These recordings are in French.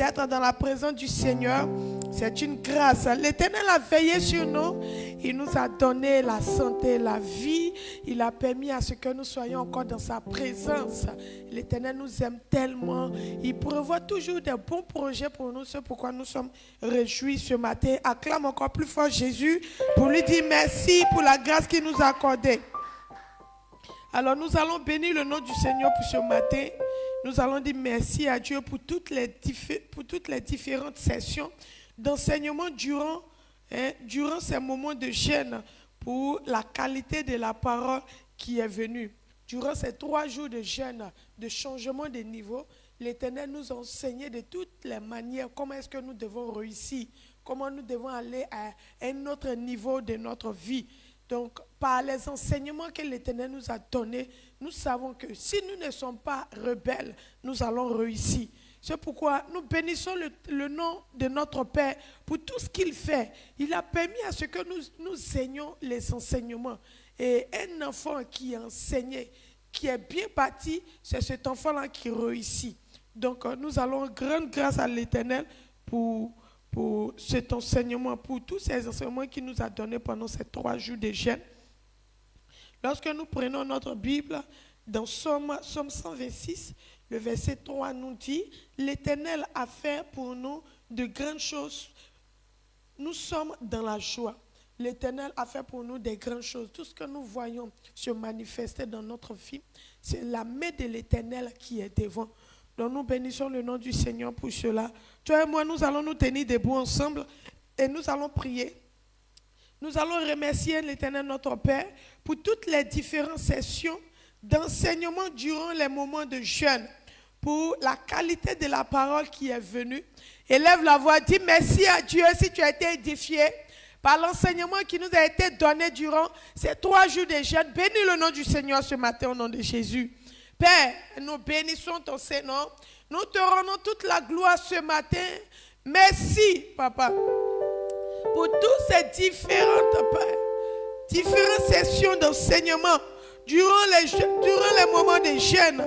d'être dans la présence du Seigneur, c'est une grâce. L'Éternel a veillé sur nous. Il nous a donné la santé, la vie. Il a permis à ce que nous soyons encore dans sa présence. L'Éternel nous aime tellement. Il prévoit toujours des bons projets pour nous. C'est pourquoi nous sommes réjouis ce matin. Acclame encore plus fort Jésus pour lui dire merci pour la grâce qu'il nous a accordée. Alors nous allons bénir le nom du Seigneur pour ce matin. Nous allons dire merci à Dieu pour toutes les différentes sessions d'enseignement durant ces moments de jeûne, pour la qualité de la parole qui est venue. Durant ces 3 jours de jeûne, de changement de niveau, l'Éternel nous a enseigné de toutes les manières comment est-ce que nous devons réussir, comment nous devons aller à un autre niveau de notre vie. Donc, par les enseignements que l'Éternel nous a donnés, nous savons que si nous ne sommes pas rebelles, nous allons réussir. C'est pourquoi nous bénissons le nom de notre Père pour tout ce qu'il fait. Il a permis à ce que nous ayons les enseignements. Et un enfant qui est enseigné, qui est bien bâti, c'est cet enfant-là qui réussit. Donc nous allons rendre grâce à l'Éternel pour cet enseignement, pour tous ces enseignements qu'il nous a donnés pendant ces 3 jours de jeûne. Lorsque nous prenons notre Bible, dans Somme 126, le verset 3 nous dit « L'Éternel a fait pour nous de grandes choses. Nous sommes dans la joie. L'Éternel a fait pour nous des grandes choses. » Tout ce que nous voyons se manifester dans notre vie, c'est la main de l'Éternel qui est devant. Donc nous bénissons le nom du Seigneur pour cela. Toi et moi, nous allons nous tenir debout ensemble et nous allons prier. Nous allons remercier l'Éternel notre Père pour toutes les différentes sessions d'enseignement durant les moments de jeûne, pour la qualité de la parole qui est venue. Élève la voix, dis merci à Dieu si tu as été édifié par l'enseignement qui nous a été donné durant ces 3 jours de jeûne. Bénis le nom du Seigneur ce matin au nom de Jésus. Père, nous bénissons ton Seigneur. Nous te rendons toute la gloire ce matin. Merci, Papa, pour toutes ces différentes sessions d'enseignement durant les moments de jeûne,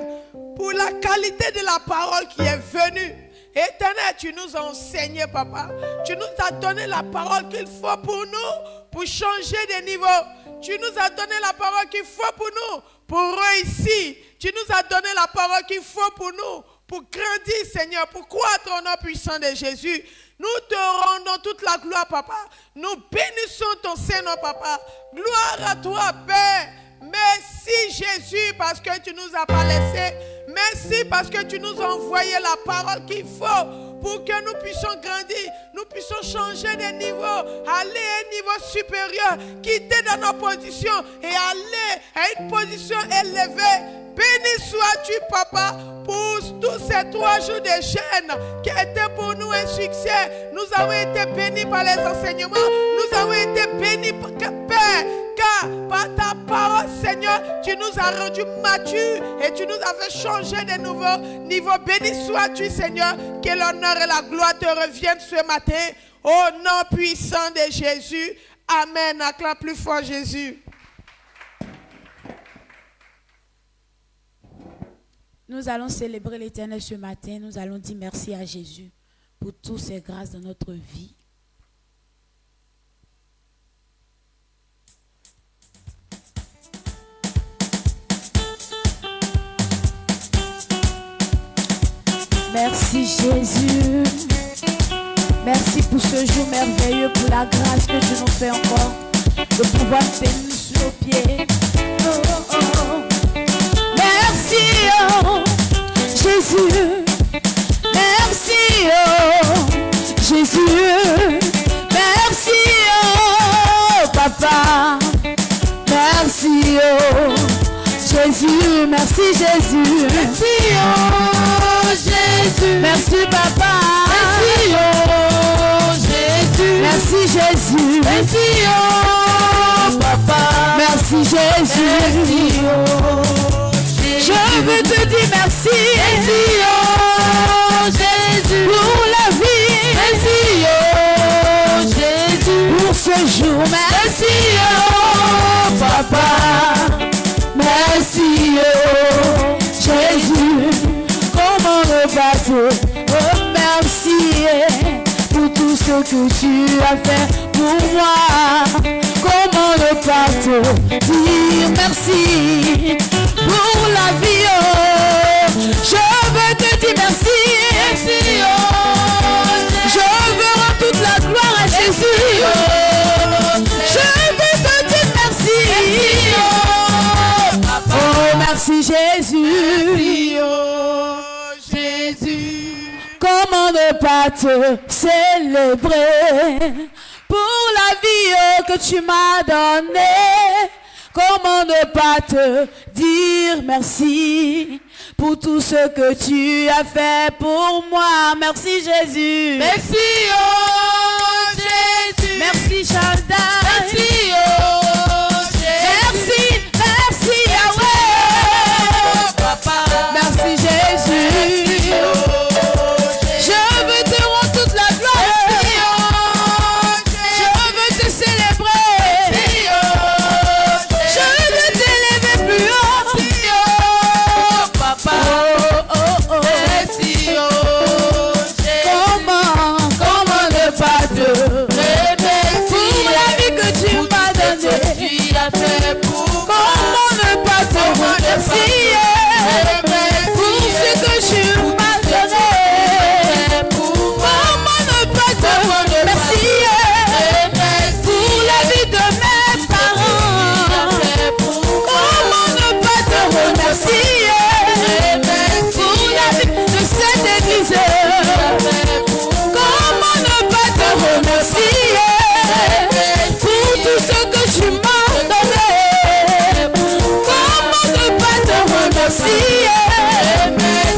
pour la qualité de la parole qui est venue. Éternel, tu nous as enseigné, Papa. Tu nous as donné la parole qu'il faut pour nous, pour changer de niveau. Tu nous as donné la parole qu'il faut pour nous, pour réussir. Tu nous as donné la parole qu'il faut pour nous, pour grandir, Seigneur, pour croître au nom puissant de Jésus. Nous te rendons toute la gloire, Papa. Nous bénissons ton Seigneur, Papa. Gloire à toi, Père. Merci, Jésus, parce que tu nous as pas laissés. Merci parce que tu nous as envoyé la parole qu'il faut pour que nous puissions grandir, nous puissions changer de niveau, aller à un niveau supérieur, quitter dans nos positions et aller à une position élevée. Béni sois-tu, Papa, pour tous ces 3 jours de jeûne qui étaient pour nous un succès. Nous avons été bénis par les enseignements. Nous avons été bénis, Père, car par ta parole, Seigneur, tu nous as rendus matures et tu nous as fait changer de nouveaux niveaux. Béni sois-tu, Seigneur, que l'honneur et la gloire te reviennent ce matin. Au nom puissant de Jésus. Amen. Acclame plus fort Jésus. Nous allons célébrer l'Éternel ce matin. Nous allons dire merci à Jésus pour toutes ses grâces dans notre vie. Merci Jésus. Merci pour ce jour merveilleux, pour la grâce que tu nous fais encore de pouvoir tenir sur nos pieds. Oh, oh, oh. Merci, oh, Jésus. Merci, oh, Jésus. Merci, oh, Papa. Merci, oh, Jésus. Merci, Jésus. Merci, oh, Jésus. Merci, Papa. Merci, oh, Jésus. Merci, Jésus. Merci, oh, Papa. Merci, Jésus. Merci, oh, je veux te dire merci, merci, oh, Jésus, pour la vie, merci, oh, Jésus, pour ce jour, merci, oh, Papa, merci, oh, Jésus, comment repasser, oh, merci, ce que tu as fait pour moi. Comment ne pas te dire merci pour la vie, oh. Je veux te dire merci, merci, oh. Je veux rendre toute la gloire à Jésus, oh. Je veux te dire merci, oh. Oh, merci Jésus, merci, oh, Jésus. Comment ne pas te célébrer pour la vie, oh, que tu m'as donnée? Comment ne pas te dire merci pour tout ce que tu as fait pour moi? Merci Jésus. Merci, oh Jésus. Merci Shaddai. Merci, oh Jésus. Merci, merci Yahweh. Papa. Merci Jésus. Merci, oh Jésus. Je veux te rendre toute la gloire. Merci, oh Jésus. Je veux te célébrer. Merci, oh Jésus. Je veux t'élever plus haut. Merci, oh Papa. Oh, oh, oh. Merci, oh Jésus. Comment ne pas te remercier pour la vie que tu m'as donnée? Comment ne pas te remercier pour ce que tu m'as donné? Comment ne pas te remercier pour la vie de mes parents? Comment ne pas te remercier pour la vie de cette église? Comment ne pas te remercier pour tout ce que tu m'as donné? Comment ne pas te remercier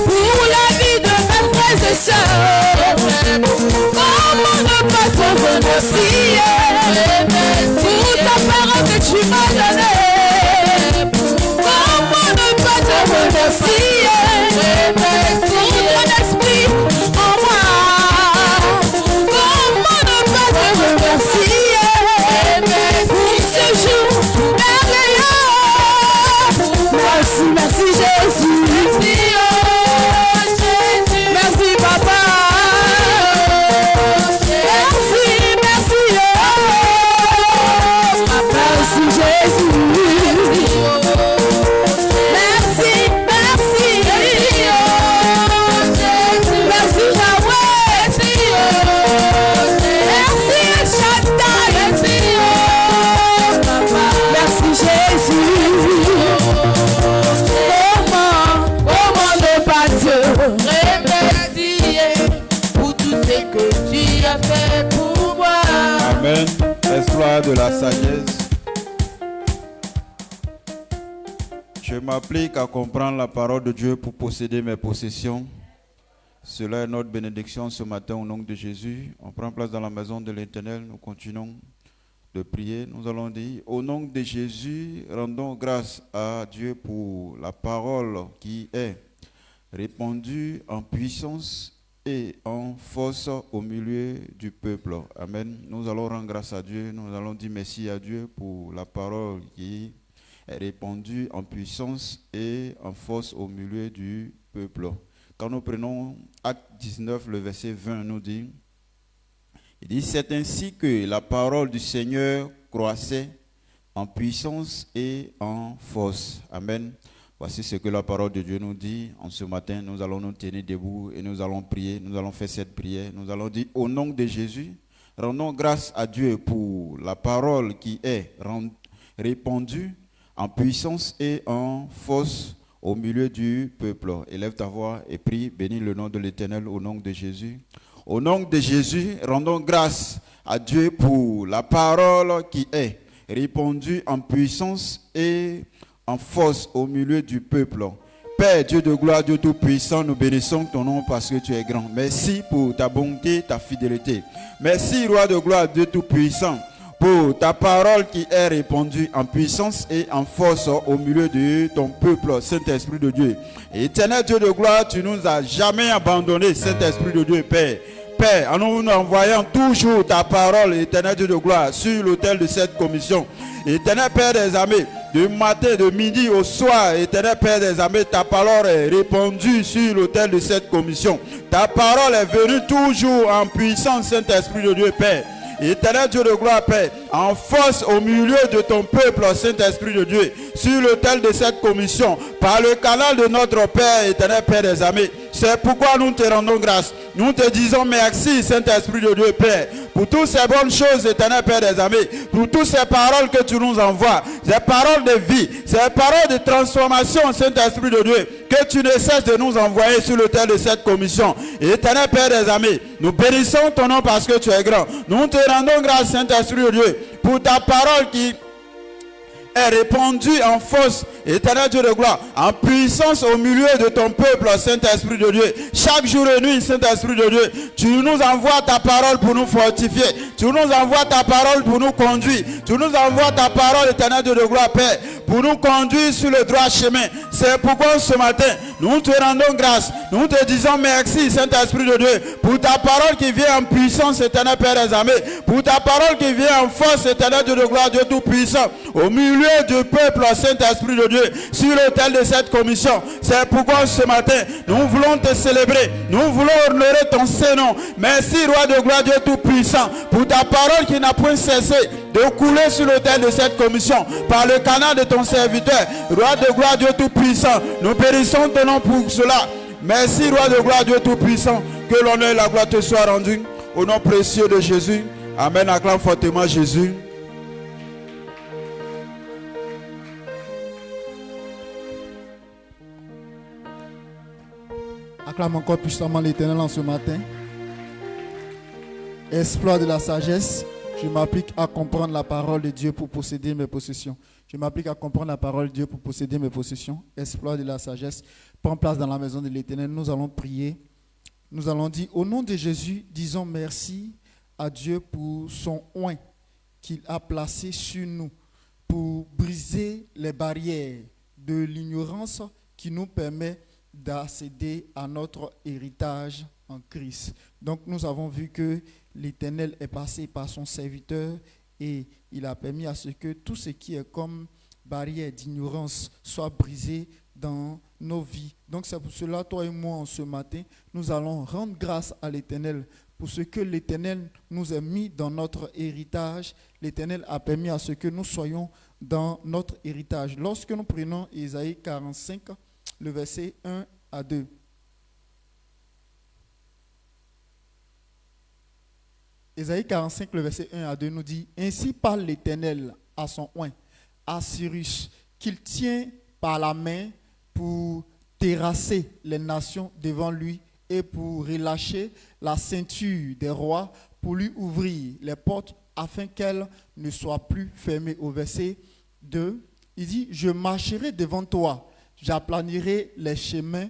pour la vie de mes frères et sœurs? Comment ne pas te remercier pour ta parole que tu m'as donnée? Comment ne pas te remercier pour ton esprit en moi? Comment ne pas te remercier pour ce jour merveilleux? Merci, merci Jésus. Merci, oh Jésus. Merci Papa. Merci, merci, oh. Merci Jésus. Merci, merci, oh Jésus. Merci Yahweh. Merci, oh Jésus. Merci Shaddai. Merci, oh Papa. Merci Jésus. Comment ne pas te remercier pour tout ce que tu as fait pour moi? Amen. Exploit de la sagesse. Je m'applique à comprendre la parole de Dieu pour posséder mes possessions. Cela est notre bénédiction ce matin au nom de Jésus. On prend place dans la maison de l'Éternel. Nous continuons de prier. Nous allons dire, au nom de Jésus, rendons grâce à Dieu pour la parole qui est répandue en puissance et en force au milieu du peuple. Amen. Nous allons rendre grâce à Dieu. Nous allons dire merci à Dieu pour la parole qui est répandue en puissance et en force au milieu du peuple. Quand nous prenons Acte 19, le verset 20 nous dit, il dit, c'est ainsi que la parole du Seigneur croissait en puissance et en force. Amen. Voici ce que la parole de Dieu nous dit. En ce matin, nous allons nous tenir debout et nous allons prier. Nous allons faire cette prière. Nous allons dire, au nom de Jésus, rendons grâce à Dieu pour la parole qui est répandue en puissance et en force au milieu du peuple. Élève ta voix et prie. Bénis le nom de l'Éternel au nom de Jésus. Au nom de Jésus, rendons grâce à Dieu pour la parole qui est répandue en puissance et en force au milieu du peuple. Père, Dieu de gloire, Dieu tout-puissant, nous bénissons ton nom parce que tu es grand. Merci pour ta bonté, ta fidélité. Merci, Roi de gloire, Dieu tout-puissant, pour ta parole qui est répandue en puissance et en force au milieu de ton peuple, Saint-Esprit de Dieu. Éternel Dieu de gloire, tu nous as jamais abandonné, Saint-Esprit de Dieu, Père. Père, en nous envoyant toujours ta parole, éternel Dieu de gloire, sur l'autel de cette commission. Éternel Père des armées, du matin, de midi au soir, éternel Père des armées, ta parole est répandue sur l'autel de cette commission. Ta parole est venue toujours en puissance, Saint-Esprit de Dieu, Père. Éternel Dieu de gloire, Père, en force au milieu de ton peuple, Saint-Esprit de Dieu, sur l'autel de cette commission, par le canal de notre Père, éternel Père des armées. C'est pourquoi nous te rendons grâce. Nous te disons merci, Saint-Esprit de Dieu, Père, pour toutes ces bonnes choses, éternel Père des armées, pour toutes ces paroles que tu nous envoies, ces paroles de vie, ces paroles de transformation, Saint-Esprit de Dieu, que tu ne cesses de nous envoyer sur l'autel de cette commission. Éternel Père des armées, nous bénissons ton nom parce que tu es grand. Nous te rendons grâce, Saint-Esprit de Dieu, pour ta parole qui est répandue en force, éternel Dieu de gloire, en puissance au milieu de ton peuple, Saint-Esprit de Dieu. Chaque jour et nuit, Saint-Esprit de Dieu, tu nous envoies ta parole pour nous fortifier. Tu nous envoies ta parole pour nous conduire. Tu nous envoies ta parole, éternel Dieu de gloire, Père, pour nous conduire sur le droit chemin. C'est pourquoi ce matin, nous te rendons grâce. Nous te disons merci, Saint-Esprit de Dieu, pour ta parole qui vient en puissance, éternel Père des armées, pour ta parole qui vient en force, éternel Dieu de gloire, Dieu tout-puissant, au milieu du peuple, Saint-Esprit de Dieu, sur l'autel de cette commission. C'est pourquoi ce matin, nous voulons te célébrer, nous voulons honorer ton Saint-Nom. Merci, Roi de gloire, Dieu tout-puissant, pour ta parole qui n'a point cessé de couler sur l'autel de cette commission, par le canal de ton serviteur, Roi de gloire, Dieu tout-puissant. Nous bénissons ton nom pour cela. Merci, Roi de gloire, Dieu tout-puissant. Que l'honneur et la gloire te soient rendus. Au nom précieux de Jésus. Amen. Acclame fortement Jésus. Acclame encore puissamment l'Éternel en ce matin. Exploit de la sagesse. Je m'applique à comprendre la parole de Dieu pour posséder mes possessions. Je m'applique à comprendre la parole de Dieu pour posséder mes possessions. Exploit de la sagesse. Prends place dans la maison de l'Éternel. Nous allons prier. Nous allons dire, au nom de Jésus, disons merci à Dieu pour son oint qu'il a placé sur nous, pour briser les barrières de l'ignorance qui nous permet d'accéder à notre héritage en Christ. Donc nous avons vu que l'Éternel est passé par son serviteur et il a permis à ce que tout ce qui est comme barrière d'ignorance soit brisé dans nos vies. Donc c'est pour cela, toi et moi, en ce matin, nous allons rendre grâce à l'Éternel pour ce que l'Éternel nous a mis dans notre héritage. L'Éternel a permis à ce que nous soyons dans notre héritage. Lorsque nous prenons Isaïe 45, le verset 1 à 2. Isaïe 45, le verset 1 à 2 nous dit, « Ainsi parle l'Éternel à son oint, à Cyrus, qu'il tient par la main pour terrasser les nations devant lui et pour relâcher la ceinture des rois, pour lui ouvrir les portes afin qu'elles ne soient plus fermées. » Au verset 2, il dit, « Je marcherai devant toi, j'aplanirai les chemins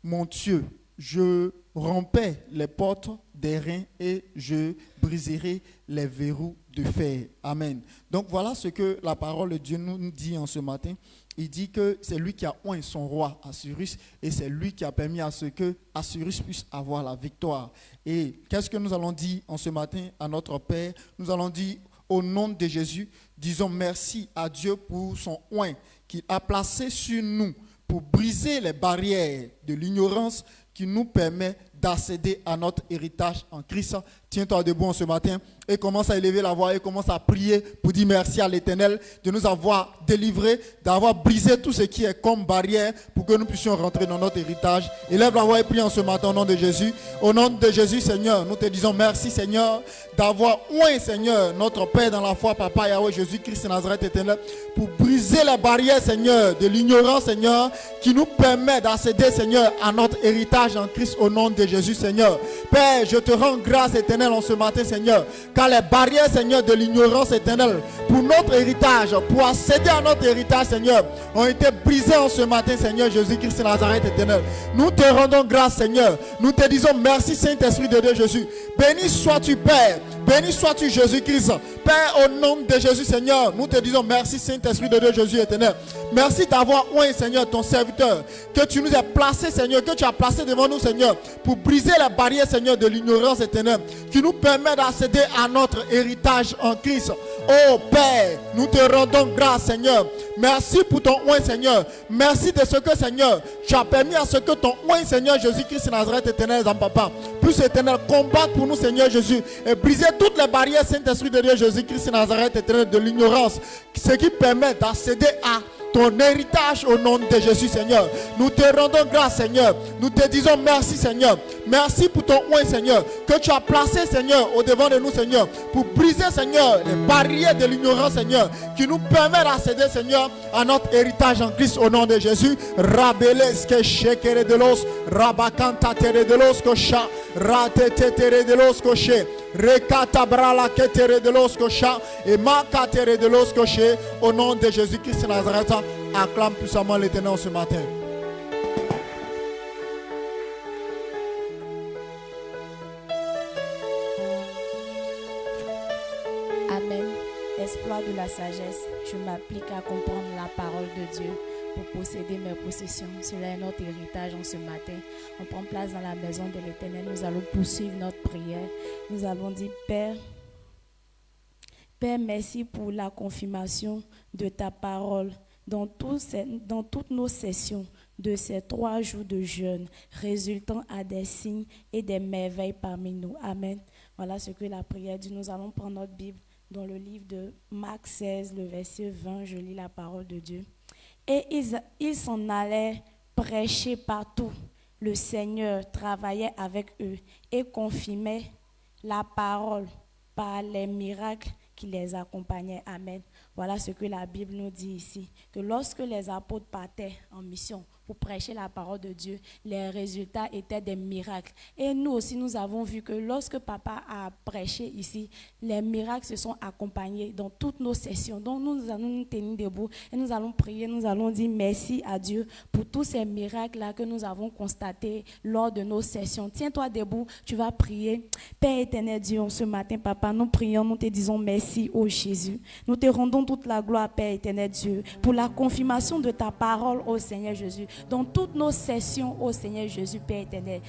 montueux, je rompais les portes des reins et je briserai les verrous de fer. » Amen. Donc voilà ce que la parole de Dieu nous dit en ce matin. Il dit que c'est lui qui a oint son roi Assyrus et c'est lui qui a permis à ce que Assyrus puisse avoir la victoire. Et qu'est-ce que nous allons dire en ce matin à notre Père? Nous allons dire au nom de Jésus, disons merci à Dieu pour son oint qu'il a placé sur nous pour briser les barrières de l'ignorance qui nous permet d'accéder à notre héritage en Christ. Tiens-toi debout en ce matin et commence à élever la voix et commence à prier pour dire merci à l'Éternel de nous avoir délivrés, d'avoir brisé tout ce qui est comme barrière pour que nous puissions rentrer dans notre héritage. Élève la voix et prie en ce matin au nom de Jésus. Au nom de Jésus, Seigneur, nous te disons merci, Seigneur, d'avoir oint, Seigneur, notre Père dans la foi, Papa Yahweh Jésus-Christ Nazareth éternel, pour briser les barrières, Seigneur, de l'ignorance, Seigneur, qui nous permet d'accéder, Seigneur, à notre héritage en Christ au nom de Jésus, Seigneur. Père, je te rends grâce, éternel, en ce matin, Seigneur, car les barrières, Seigneur, de l'ignorance, éternelle, pour notre héritage, pour accéder à notre héritage, Seigneur, ont été brisées en ce matin, Seigneur Jésus-Christ Nazareth éternel. Nous te rendons grâce, Seigneur. Nous te disons merci, Saint-Esprit de Dieu Jésus. Béni sois-tu, Père. Béni sois-tu, Jésus-Christ. Père, au nom de Jésus, Seigneur, nous te disons merci, Saint-Esprit de Dieu Jésus éternel. Merci d'avoir oint, Seigneur, ton serviteur, que tu nous as placé, Seigneur, que tu as placé devant nous, Seigneur, pour briser les barrières, Seigneur, de l'ignorance éternelle, qui nous permet d'accéder à notre héritage en Christ. Oh Père, nous te rendons grâce, Seigneur. Merci pour ton oint, Seigneur. Merci de ce que, Seigneur, tu as permis à ce que ton oint, Seigneur Jésus-Christ Nazareth éternel, papa, puisse éternel combattre pour nous, Seigneur Jésus, et briser toutes les barrières, Saint-Esprit de Dieu, Jésus-Christ Nazareth éternel, de l'ignorance, ce qui permet d'accéder à ton héritage au nom de Jésus, Seigneur. Nous te rendons grâce, Seigneur. Nous te disons merci, Seigneur. Merci pour ton oint, Seigneur, que tu as placé, Seigneur, au devant de nous, Seigneur, pour briser, Seigneur, les barrières de l'ignorance, Seigneur, qui nous permet d'accéder, Seigneur, à notre héritage en Christ au nom de Jésus. Rabeleske shekere de los, rabakanta tere de los kosha, ratete tere de los koshe, rekata brala ketere de los kosha, et makatere de los koshe, au nom de Jésus-Christ Nazareth. Acclame puissamment l'Éternel ce matin. Amen. Exploit de la sagesse, je m'applique à comprendre la parole de Dieu pour posséder mes possessions. Cela est notre héritage en ce matin. On prend place dans la maison de l'Éternel. Nous allons poursuivre notre prière. Nous allons dire, Père, merci pour la confirmation de ta parole dans toutes nos sessions de ces 3 jours de jeûne, résultant à des signes et des merveilles parmi nous. Amen. Voilà ce que la prière dit. Nous allons prendre notre Bible dans le livre de Marc 16, le verset 20. Je lis la parole de Dieu. Et ils s'en allaient prêcher partout. Le Seigneur travaillait avec eux et confirmait la parole par les miracles qui les accompagnaient. Amen. Voilà ce que la Bible nous dit ici, que lorsque les apôtres partaient en mission pour prêcher la parole de Dieu, les résultats étaient des miracles. Et nous aussi, nous avons vu que lorsque papa a prêché ici, les miracles se sont accompagnés dans toutes nos sessions. Donc nous allons nous tenir debout et nous allons prier, nous allons dire merci à Dieu pour tous ces miracles-là que nous avons constatés lors de nos sessions. Tiens-toi debout, tu vas prier. Père éternel Dieu, ce matin, papa, nous prions, nous te disons merci, ô Jésus. Nous te rendons toute la gloire, Père éternel Dieu, pour la confirmation de ta parole, ô Seigneur Jésus, dans toutes nos sessions, ô Seigneur Jésus, Père éternel.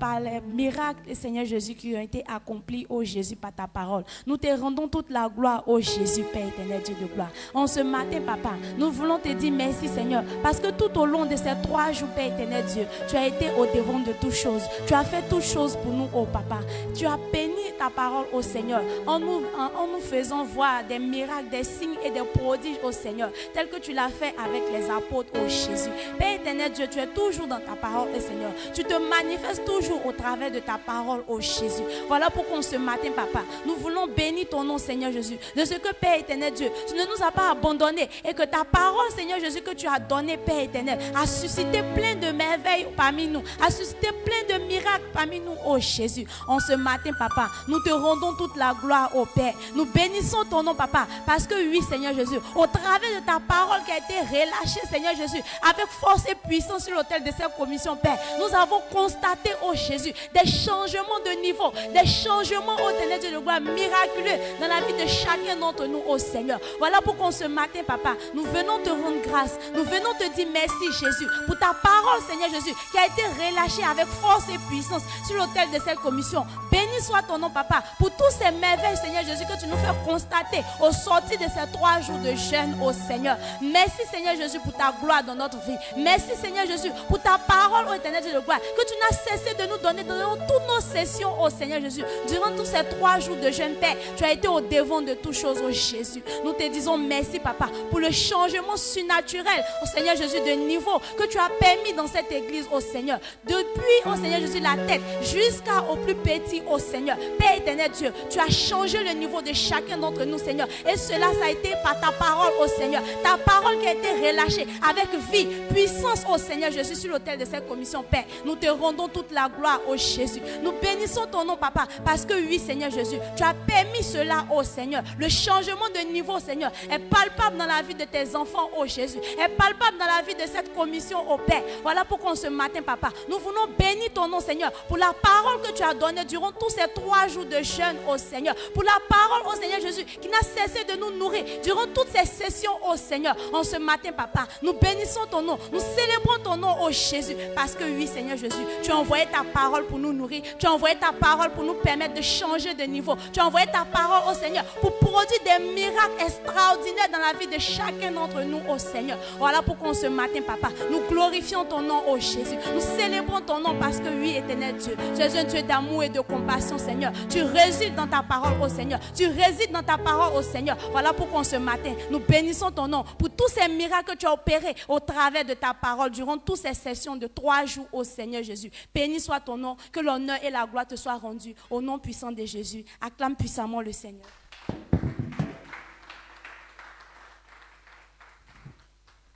Par les miracles, Seigneur Jésus, qui ont été accomplis, ô Jésus, par ta parole. Nous te rendons toute la gloire, ô Jésus, Père éternel, Dieu de gloire. En ce matin, papa, nous voulons te dire merci, Seigneur, parce que tout au long de ces 3 jours, Père éternel, Dieu, tu as été au devant de toutes choses. Tu as fait toutes choses pour nous, ô papa. Tu as béni ta parole, ô Seigneur, en nous faisant voir des miracles, des signes et des prodiges, ô Seigneur, tel que tu l'as fait avec les apôtres, ô Jésus. Père éternel, Dieu, tu es toujours dans ta parole, ô Seigneur. Tu te manifeste toujours au travers de ta parole, ô Jésus. Voilà pourquoi ce matin, papa, nous voulons bénir ton nom, Seigneur Jésus, de ce que, Père éternel Dieu, tu ne nous as pas abandonnés et que ta parole, Seigneur Jésus, que tu as donnée, Père éternel, a suscité plein de merveilles parmi nous, a suscité plein de miracles parmi nous, ô Jésus. En ce matin, papa, nous te rendons toute la gloire, ô Père. Nous bénissons ton nom, papa, parce que oui, Seigneur Jésus, au travers de ta parole qui a été relâchée, Seigneur Jésus, avec force et puissance sur l'autel de cette commission, Père, nous avons constater, oh Jésus, des changements de niveau, des changements, oh Ténèbres de gloire, miraculeux dans la vie de chacun d'entre nous, oh Seigneur. Voilà pourquoi ce matin, papa, nous venons te rendre grâce, nous venons te dire merci, Jésus, pour ta parole, Seigneur Jésus, qui a été relâchée avec force et puissance sur l'autel de cette commission. Béni soit ton nom, papa, pour tous ces merveilles, Seigneur Jésus, que tu nous fais constater au sortir de ces 3 jours de jeûne, oh Seigneur. Merci, Seigneur Jésus, pour ta gloire dans notre vie. Merci, Seigneur Jésus, pour ta parole, oh éternel Dieu de gloire, que tu n'as cessé de nous donner dans toutes nos sessions, oh Seigneur Jésus. Durant tous ces 3 jours de jeûne, Père, tu as été au devant de toutes choses, oh Jésus. Nous te disons merci, papa, pour le changement surnaturel, oh Seigneur Jésus, de niveau que tu as permis dans cette église, oh Seigneur. Depuis, oh Seigneur Jésus, la tête jusqu'au plus petit, oh Seigneur. Père éternel Dieu, tu as changé le niveau de chacun d'entre nous, Seigneur. Et cela, ça a été par ta parole, oh Seigneur. Ta parole qui a été relâchée avec vie, puissance, oh Seigneur Jésus, sur l'autel de cette commission, Père. Nous te rendons toute la gloire, oh Jésus. Nous bénissons ton nom, papa, parce que oui, Seigneur Jésus, tu as permis cela, oh Seigneur. Le changement de niveau, Seigneur, est palpable dans la vie de tes enfants, oh Jésus. Est palpable dans la vie de cette commission, oh Père. Voilà pourquoi ce matin, papa, nous voulons bénir ton nom, Seigneur, pour la parole que tu as donnée durant tous ces 3 jours de jeûne au Seigneur, pour la parole au Seigneur Jésus qui n'a cessé de nous nourrir durant toutes ces sessions au Seigneur. En ce matin, papa, nous bénissons ton nom, nous célébrons ton nom au Jésus, parce que oui, Seigneur Jésus, tu as envoyé ta parole pour nous nourrir, tu as envoyé ta parole pour nous permettre de changer de niveau, tu as envoyé ta parole au Seigneur pour produire des miracles extraordinaires dans la vie de chacun d'entre nous au Seigneur. Voilà pourquoi ce matin, papa, nous glorifions ton nom au Jésus, nous célébrons ton nom parce que oui, éternel Dieu, tu es un Dieu d'amour et de compassion, Seigneur. Tu résides dans ta parole au Seigneur, tu résides dans ta parole au Seigneur. Voilà pourquoi ce matin, nous bénissons ton nom pour tous ces miracles que tu as opérés au travers de ta parole durant toutes ces sessions de 3 jours au Seigneur Jésus. Béni soit ton nom, que l'honneur et la gloire te soient rendus au nom puissant de Jésus. Acclame puissamment le Seigneur.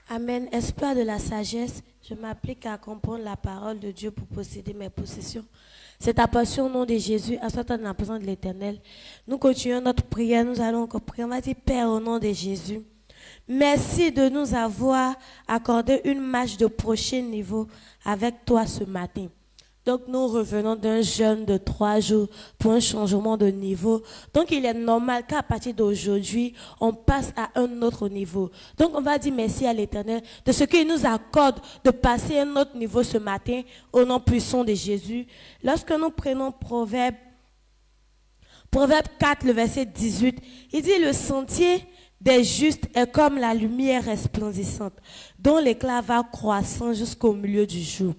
Amen. Espoir de la sagesse, je m'applique à comprendre la parole de Dieu pour posséder mes possessions. C'est ta passion au nom de Jésus, assois-toi dans la présence de l'Éternel. Nous continuons notre prière, nous allons encore prier. On va dire Père au nom de Jésus. Merci de nous avoir accordé une marche de prochain niveau avec toi ce matin. Donc nous revenons d'un jeûne de 3 jours pour un changement de niveau. Donc il est normal qu'à partir d'aujourd'hui, on passe à un autre niveau. Donc on va dire merci à l'Éternel de ce qu'il nous accorde de passer à un autre niveau ce matin au nom puissant de Jésus. Lorsque nous prenons Proverbe 4, le verset 18, il dit le sentier des justes est comme la lumière resplendissante, dont l'éclat va croissant jusqu'au milieu du jour.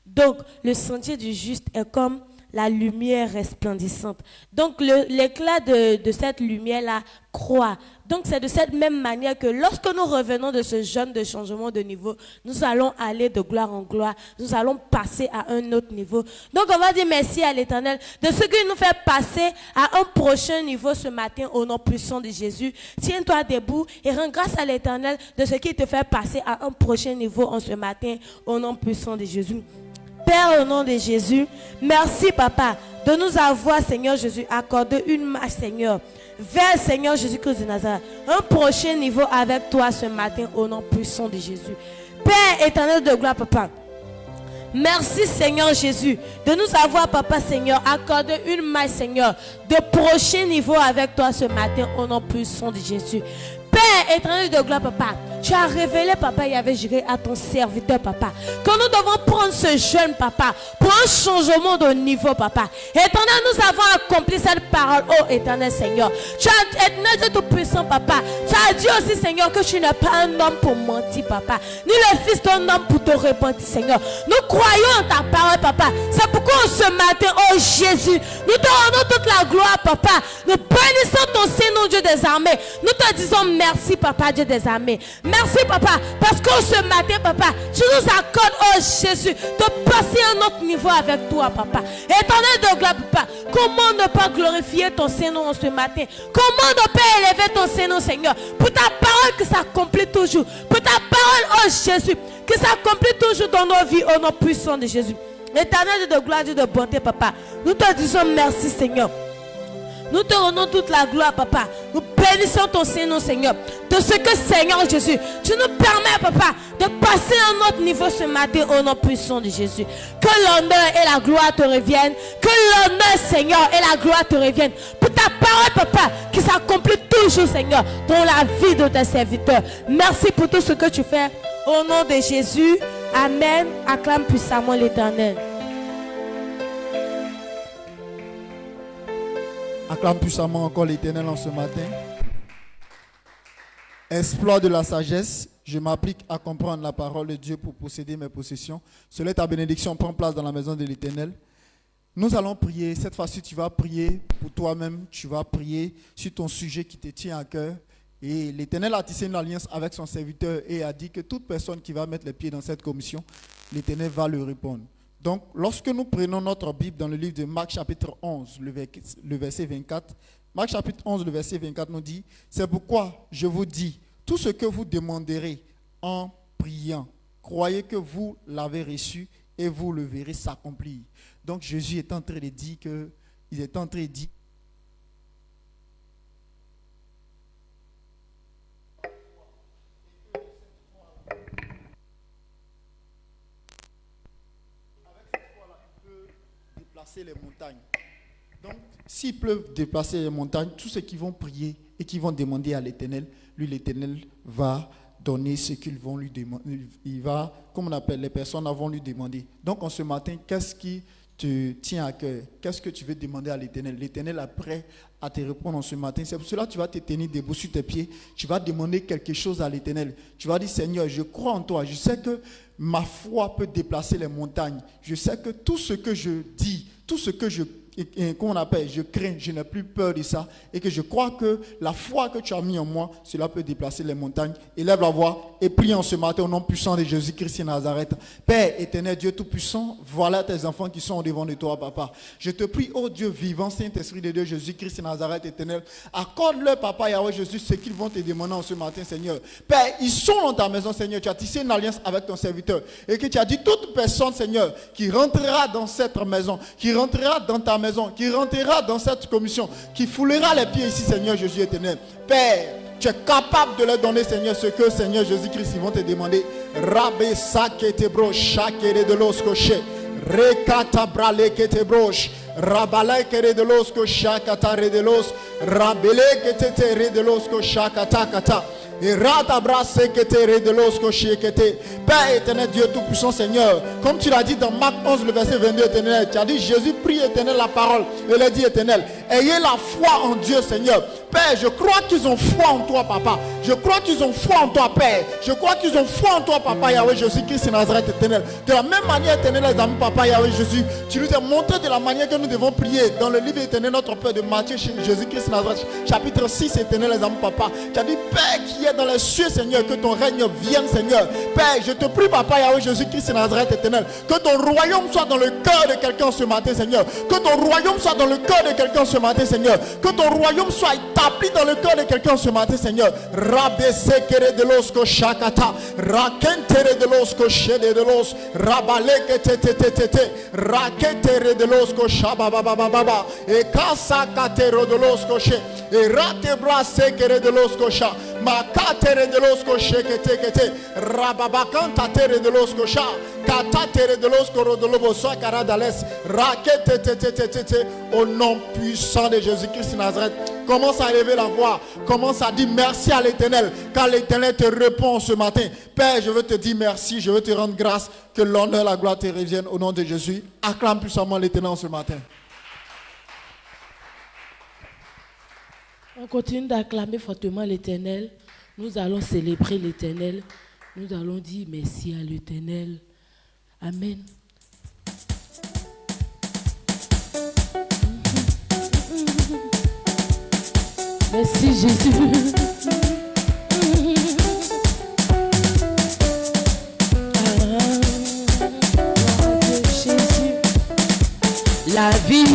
Donc, le sentier du juste est comme la lumière resplendissante. Donc, l'éclat de cette lumière-là croît. Donc, c'est de cette même manière que lorsque nous revenons de ce jeûne de changement de niveau, nous allons aller de gloire en gloire. Nous allons passer à un autre niveau. Donc, on va dire merci à l'Éternel de ce qu'il nous fait passer à un prochain niveau ce matin au nom puissant de Jésus. Tiens-toi debout et rends grâce à l'Éternel de ce qu'il te fait passer à un prochain niveau en ce matin au nom puissant de Jésus. Père, au nom de Jésus, merci, Papa, de nous avoir, Seigneur Jésus, accordé une marche, Seigneur, vers Seigneur Jésus-Christ de Nazareth. Un prochain niveau avec toi ce matin, au nom puissant de Jésus. Père éternel de gloire, Papa, merci, Seigneur Jésus, de nous avoir, Papa, Seigneur, accordé une marche, Seigneur, de prochain niveau avec toi ce matin, au nom puissant de Jésus. Père éternel de gloire, Papa, tu as révélé, Papa, Yahvé Jireh, à ton serviteur, Papa, que nous devons prendre ce jeûne, Papa, pour un changement de niveau, Papa. Éternel, nous avons accompli cette parole, oh éternel Seigneur. Tu as, éternel Dieu tout-puissant, Papa, tu as dit aussi, Seigneur, que tu n'es pas un homme pour mentir, Papa, ni le fils d'un homme pour te repentir, Seigneur. Nous croyons en ta parole, Papa. C'est pourquoi ce matin, oh Jésus, nous te rendons toute la gloire, Papa. Nous bénissons ton Seigneur, Dieu des armées. Nous te disons merci, Papa, Dieu des armées. Merci, Papa, parce que ce matin, Papa, tu nous accordes, oh Jésus, de passer à un autre niveau avec toi, Papa. Éternel de gloire, Papa, comment ne pas glorifier ton Seigneur ce matin? Comment ne pas élever ton Seigneur, Seigneur, pour ta parole qui s'accomplit toujours, pour ta parole, oh Jésus, qui s'accomplit toujours dans nos vies, au nom puissant de Jésus. Éternel de gloire, Dieu de bonté, Papa, nous te disons merci, Seigneur. Nous te rendons toute la gloire, Papa. Nous bénissons ton Seigneur, Seigneur, de ce que, Seigneur Jésus, tu nous permets, Papa, de passer à un autre niveau ce matin au nom puissant de Jésus. Que l'honneur et la gloire te reviennent. Que l'honneur, Seigneur, et la gloire te reviennent. Pour ta parole, Papa, qui s'accomplit toujours, Seigneur, dans la vie de tes serviteurs. Merci pour tout ce que tu fais. Au nom de Jésus, Amen. Acclame puissamment l'Éternel. Acclame puissamment encore l'Éternel en ce matin. Exploit de la sagesse, je m'applique à comprendre la parole de Dieu pour posséder mes possessions. Cela est ta bénédiction, prends place dans la maison de l'Éternel. Nous allons prier. Cette fois-ci, tu vas prier pour toi-même. Tu vas prier sur ton sujet qui te tient à cœur. Et l'Éternel a tissé une alliance avec son serviteur et a dit que toute personne qui va mettre les pieds dans cette commission, l'Éternel va lui répondre. Donc, lorsque nous prenons notre Bible dans le livre de Marc chapitre 11, le verset 24, Marc chapitre 11, le verset 24 nous dit, « C'est pourquoi je vous dis, tout ce que vous demanderez en priant, croyez que vous l'avez reçu et vous le verrez s'accomplir. » Donc, Jésus est en train de dire que, il est en train de dire, les montagnes. Donc, s'ils peuvent déplacer les montagnes, tous ceux qui vont prier et qui vont demander à l'Éternel, lui, l'Éternel va donner ce qu'ils vont lui demander. Il va, comme on appelle, les personnes vont lui demander. Donc, en ce matin, qu'est-ce qui te tient à cœur? Qu'est-ce que tu veux demander à l'Éternel? L'Éternel est prêt à te répondre en ce matin. C'est pour cela que tu vas te tenir debout sur tes pieds. Tu vas demander quelque chose à l'Éternel. Tu vas dire, Seigneur, je crois en toi. Je sais que ma foi peut déplacer les montagnes. Je sais que tout ce que je dis, tout ce que je crains, je n'ai plus peur de ça, et que je crois que la foi que tu as mis en moi, cela peut déplacer les montagnes. Élève la voix et prie en ce matin au nom puissant de Jésus-Christ de Nazareth. Père éternel, Dieu tout-puissant, voilà tes enfants qui sont devant de toi, papa. Je te prie, ô Dieu vivant, Saint-Esprit de Dieu, Jésus-Christ de Nazareth, éternel, accorde-leur, papa Yahweh Jésus, ce qu'ils vont te demander en ce matin, Seigneur. Père, ils sont dans ta maison, Seigneur. Tu as tissé une alliance avec ton serviteur, et que tu as dit, toute personne, Seigneur, qui rentrera dans cette maison, qui rentrera dans ta maison, qui rentrera dans cette commission, qui foulera les pieds ici, Seigneur Jésus éternel. Père, tu es capable de leur donner, Seigneur, ce que, Seigneur Jésus-Christ, ils vont te demander. Rabbe sakete broche, chakere de los coché, rekata brale kete broche, rabale kere de los koshakata re de los, rabele kete re de los koshakata kata. Et ratabrase que te redelos coché que te. Père éternel, Dieu tout-puissant, Seigneur, comme tu l'as dit dans Marc 11, le verset 22, éternel, tu as dit, Jésus prie, éternel, la parole, et il dit, éternel, ayez la foi en Dieu, Seigneur. Père, je crois qu'ils ont foi en toi, papa. Je crois qu'ils ont foi en toi, Père. Je crois qu'ils ont foi en toi, papa Yahweh Jésus-Christ de Nazareth, éternel. De la même manière, éternel, les amis, papa Yahweh Jésus, tu nous as montré de la manière que nous devons prier dans le livre éternel, notre Père de Matthieu, Jésus-Christ de Nazareth, chapitre 6, éternel, les amis, papa. Tu as dit, Père qui est dans les cieux, Seigneur, que ton règne vienne, Seigneur. Père, je te prie, papa Yahweh Jésus-Christ de Nazareth, éternel, que ton royaume soit dans le cœur de quelqu'un ce matin, Seigneur. Que ton royaume soit dans le cœur de quelqu'un ce matin, Seigneur. Que ton royaume soit établi dans le cœur de quelqu'un ce matin, Seigneur. Rabesekere de los koshakata, rakentere de los koshede de los, rabaleke tetetetete, raketere de los koshabababababa, et kasakatero de los koshe, et ratebrasekere de los kosha, makatere de los koshe kete kete, rababakantatere de los kosha, katatere de los koro de lobo soakaradales, raketetetetete, au nom puissant de Jésus-Christ de Nazareth. Commence à élever la voix. Commence à dire merci à l'Éternel. Car l'Éternel te répond ce matin. Père, je veux te dire merci. Je veux te rendre grâce. Que l'honneur et la gloire te reviennent au nom de Jésus. Acclame puissamment l'Éternel ce matin. On continue d'acclamer fortement l'Éternel. Nous allons célébrer l'Éternel. Nous allons dire merci à l'Éternel. Amen. Merci Jésus. Jésus. La vie,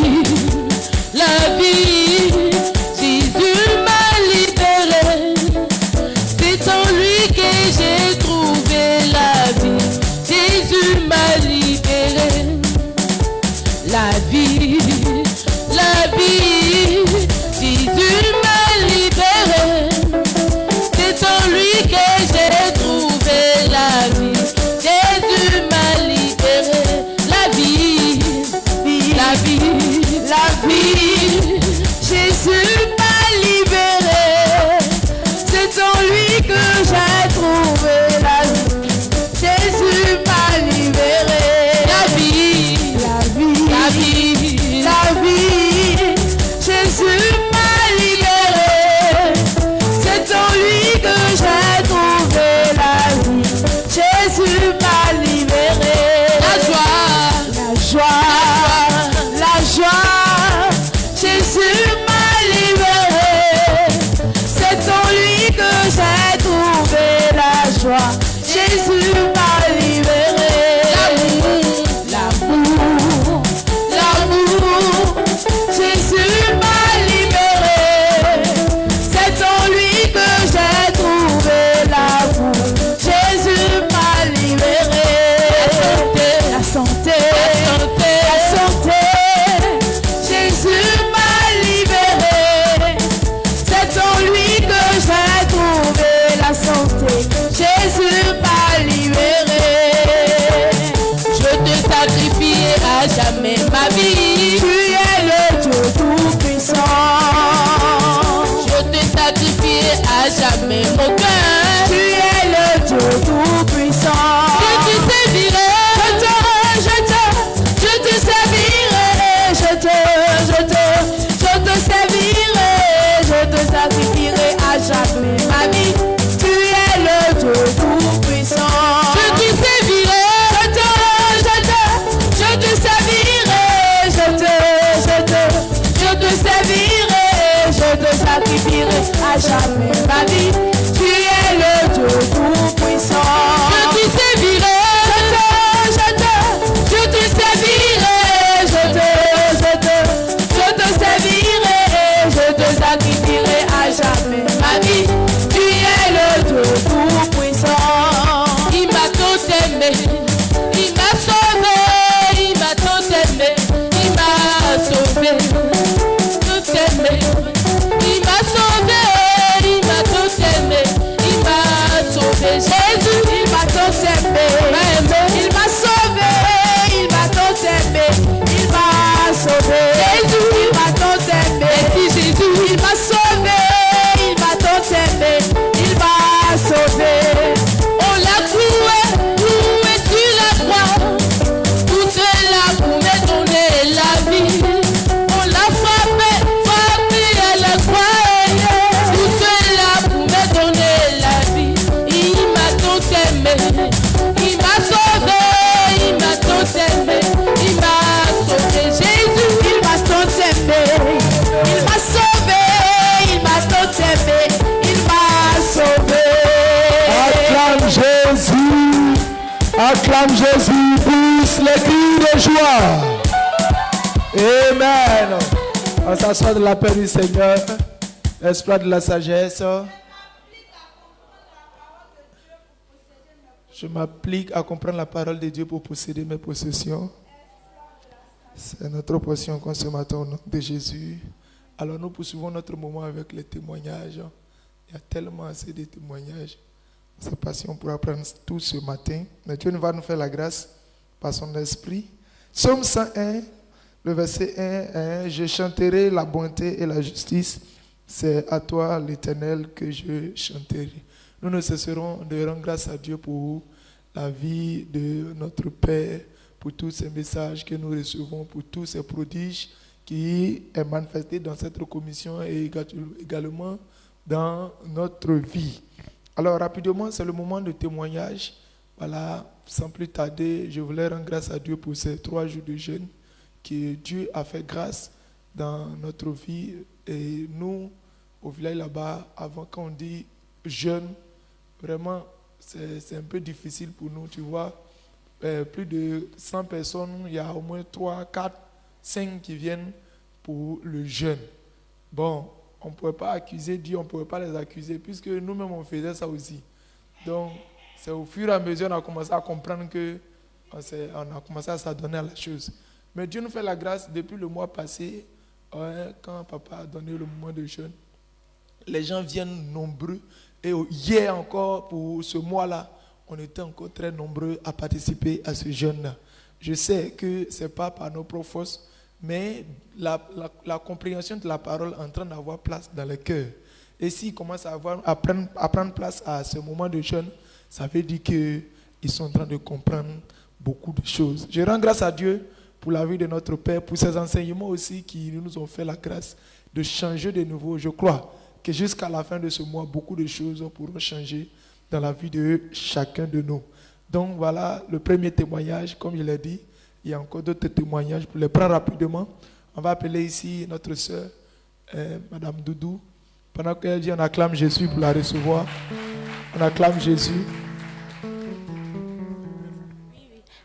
Jésus m'a libéré. C'est en lui que j'ai trouvé la vie. Jésus m'a libéré. La vie, Jésus m'a libéré. C'est en lui que j'ai trouvé la vie. Jésus m'a libéré. La vie, Jésus m'a libéré. C'est en lui que j'ai trouvé la vie. Jésus m'a libéré. La vie, Jésus m'a libéré. C'est en lui que j'ai trouvé la vie. Jésus m'a libéré. La joie, Jésus m'a libéré. C'est en lui que j'ai trouvé la joie. à jamais ma vie. Tu es le Dieu tout-puissant. Je te servirai, je te servirai, je te servirai, je te sacrifierai à jamais ma vie. Tu es le Dieu tout-puissant. Il m'a tout aimé, il m'a sauvé, il m'a tout aimé, il m'a sauvé, tout aimé. Il m'a sauvé, il m'a tout aimé, il m'a sauvé. Jésus, il m'a tout aimé, il m'a sauvé, il m'a tout aimé, il m'a sauvé. Jésus, il m'a tout aimé, si Jésus, il m'a sauvé, il m'a tout aimé, il m'a sauvé. On l'a cloué sur la croix, tout cela pour me donner la vie. On l'a frappé à la croix, tout cela pour me donner la vie. Il m'a tout aimé, il m'a sauvé, il m'a tout aimé, il m'a sauvé. Jésus, il m'a tout aimé, il m'a sauvé, il m'a tout aimé, il m'a sauvé. Acclame Jésus, pousse les cris de joie. Amen. On s'assoit de la paix du Seigneur, l'espoir de la sagesse. Je m'applique à comprendre la parole de Dieu pour posséder mes possessions. C'est notre portion qu'on ce matin au nom de Jésus. Alors nous poursuivons notre moment avec les témoignages. Il y a tellement assez de témoignages. Je ne sais pas si on pourra prendre tout ce matin, mais Dieu va nous faire la grâce par son esprit. Psaume 101, le verset 1, je chanterai la bonté et la justice. C'est à toi, l'Éternel, que je chanterai. Nous ne cesserons de rendre grâce à Dieu pour la vie de notre Père, pour tous ces messages que nous recevons, pour tous ces prodiges qui est manifesté dans cette commission et également dans notre vie. Alors rapidement, c'est le moment de témoignage. Voilà, sans plus tarder, je voulais rendre grâce à Dieu pour ces 3 jours de jeûne que Dieu a fait grâce dans notre vie. Et nous, au village là-bas, avant qu'on dit jeûne, vraiment, c'est un peu difficile pour nous, tu vois. Plus de 100 personnes, il y a au moins 3, 4, 5 qui viennent pour le jeûne. Bon, on ne pouvait pas accuser Dieu, on ne pouvait pas les accuser, puisque nous-mêmes, on faisait ça aussi. Donc, c'est au fur et à mesure qu'on a commencé à comprendre qu'on a commencé à s'adonner à la chose. Mais Dieu nous fait la grâce depuis le mois passé, quand papa a donné le moment de jeûne. Les gens viennent nombreux. Et hier encore, pour ce mois-là, on était encore très nombreux à participer à ce jeûne-là. Je sais que ce n'est pas par nos propres forces, mais la compréhension de la parole est en train d'avoir place dans le cœur. Et s'ils commencent à prendre place à ce moment de jeûne, ça veut dire qu'ils sont en train de comprendre beaucoup de choses. Je rends grâce à Dieu pour la vie de notre Père, pour ses enseignements aussi qui nous ont fait la grâce de changer de nouveau. Je crois que jusqu'à la fin de ce mois, beaucoup de choses pourront changer dans la vie de chacun de nous. Donc voilà le premier témoignage, comme je l'ai dit. Il y a encore d'autres témoignages. Pour les prendre rapidement, on va appeler ici notre sœur, Madame Doudou. Pendant qu'elle dit, on acclame Jésus pour la recevoir. On acclame Jésus.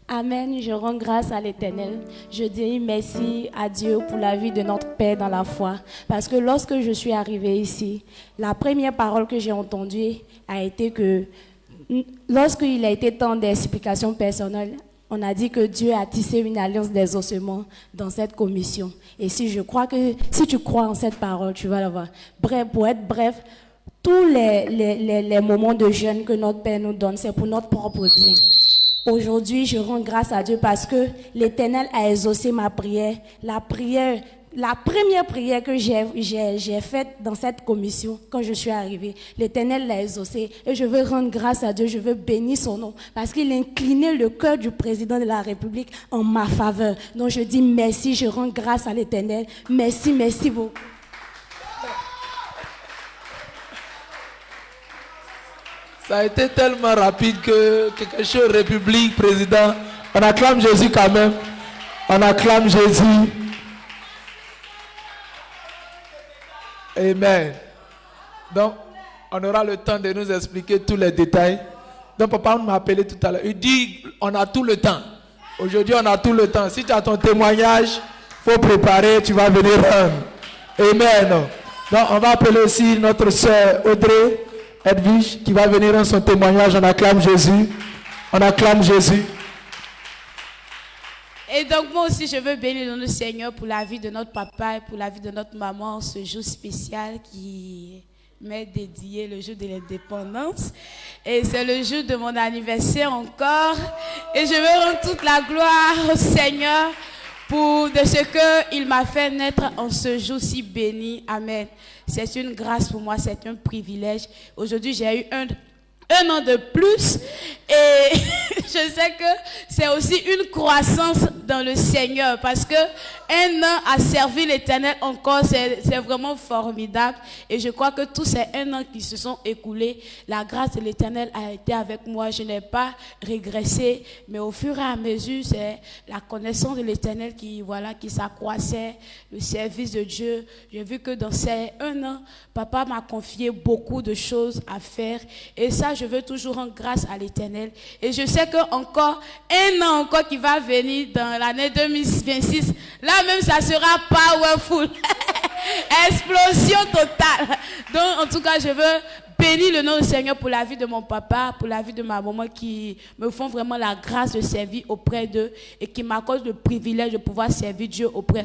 Amen, je rends grâce à l'Éternel. Je dis merci à Dieu pour la vie de notre Père dans la foi. Parce que lorsque je suis arrivée ici, la première parole que j'ai entendue a été que lorsqu'il a été temps d'explications personnelles, on a dit que Dieu a tissé une alliance des ossements dans cette commission. Et si tu crois en cette parole, tu vas la voir. Bref, pour être bref, tous les moments de jeûne que notre Père nous donne, c'est pour notre propre bien. Aujourd'hui, je rends grâce à Dieu parce que l'Éternel a exaucé ma prière. La première prière que j'ai faite dans cette commission, quand je suis arrivée, l'Éternel l'a exaucée. Et je veux rendre grâce à Dieu, je veux bénir son nom. Parce qu'il a incliné le cœur du président de la République en ma faveur. Donc je dis merci, je rends grâce à l'Éternel. Merci, merci beaucoup. Ça a été tellement rapide que quelque chose, République, président, on acclame Jésus quand même. On acclame Jésus. Amen. Donc, on aura le temps de nous expliquer tous les détails. Donc, papa m'a appelé tout à l'heure. Il dit, on a tout le temps. Aujourd'hui, on a tout le temps. Si tu as ton témoignage, il faut préparer, tu vas venir rendre. Amen. Donc, on va appeler aussi notre sœur Audrey Edwige qui va venir rendre son témoignage. On acclame Jésus. On acclame Jésus. Et donc moi aussi je veux bénir le Seigneur pour la vie de notre papa et pour la vie de notre maman, ce jour spécial qui m'est dédié, le jour de l'indépendance. Et c'est le jour de mon anniversaire encore. Et je veux rendre toute la gloire au Seigneur pour de ce qu'il m'a fait naître en ce jour si béni. Amen. C'est une grâce pour moi, c'est un privilège. Aujourd'hui j'ai eu un an de plus et je sais que c'est aussi une croissance dans le Seigneur parce que un an à servir l'Éternel encore, c'est vraiment formidable et je crois que tous ces un an qui se sont écoulés, la grâce de l'Éternel a été avec moi. Je n'ai pas régressé, mais au fur et à mesure, c'est la connaissance de l'Éternel qui s'accroissait, le service de Dieu. J'ai vu que dans ces un an, papa m'a confié beaucoup de choses à faire et ça, je veux toujours rendre grâce à l'Éternel. Et je sais qu'encore un an encore qui va venir dans l'année 2026, là même ça sera powerful. Explosion totale. Donc en tout cas, je veux bénir le nom du Seigneur pour la vie de mon papa, pour la vie de ma maman qui me font vraiment la grâce de servir auprès d'eux et qui m'accordent le privilège de pouvoir servir Dieu auprès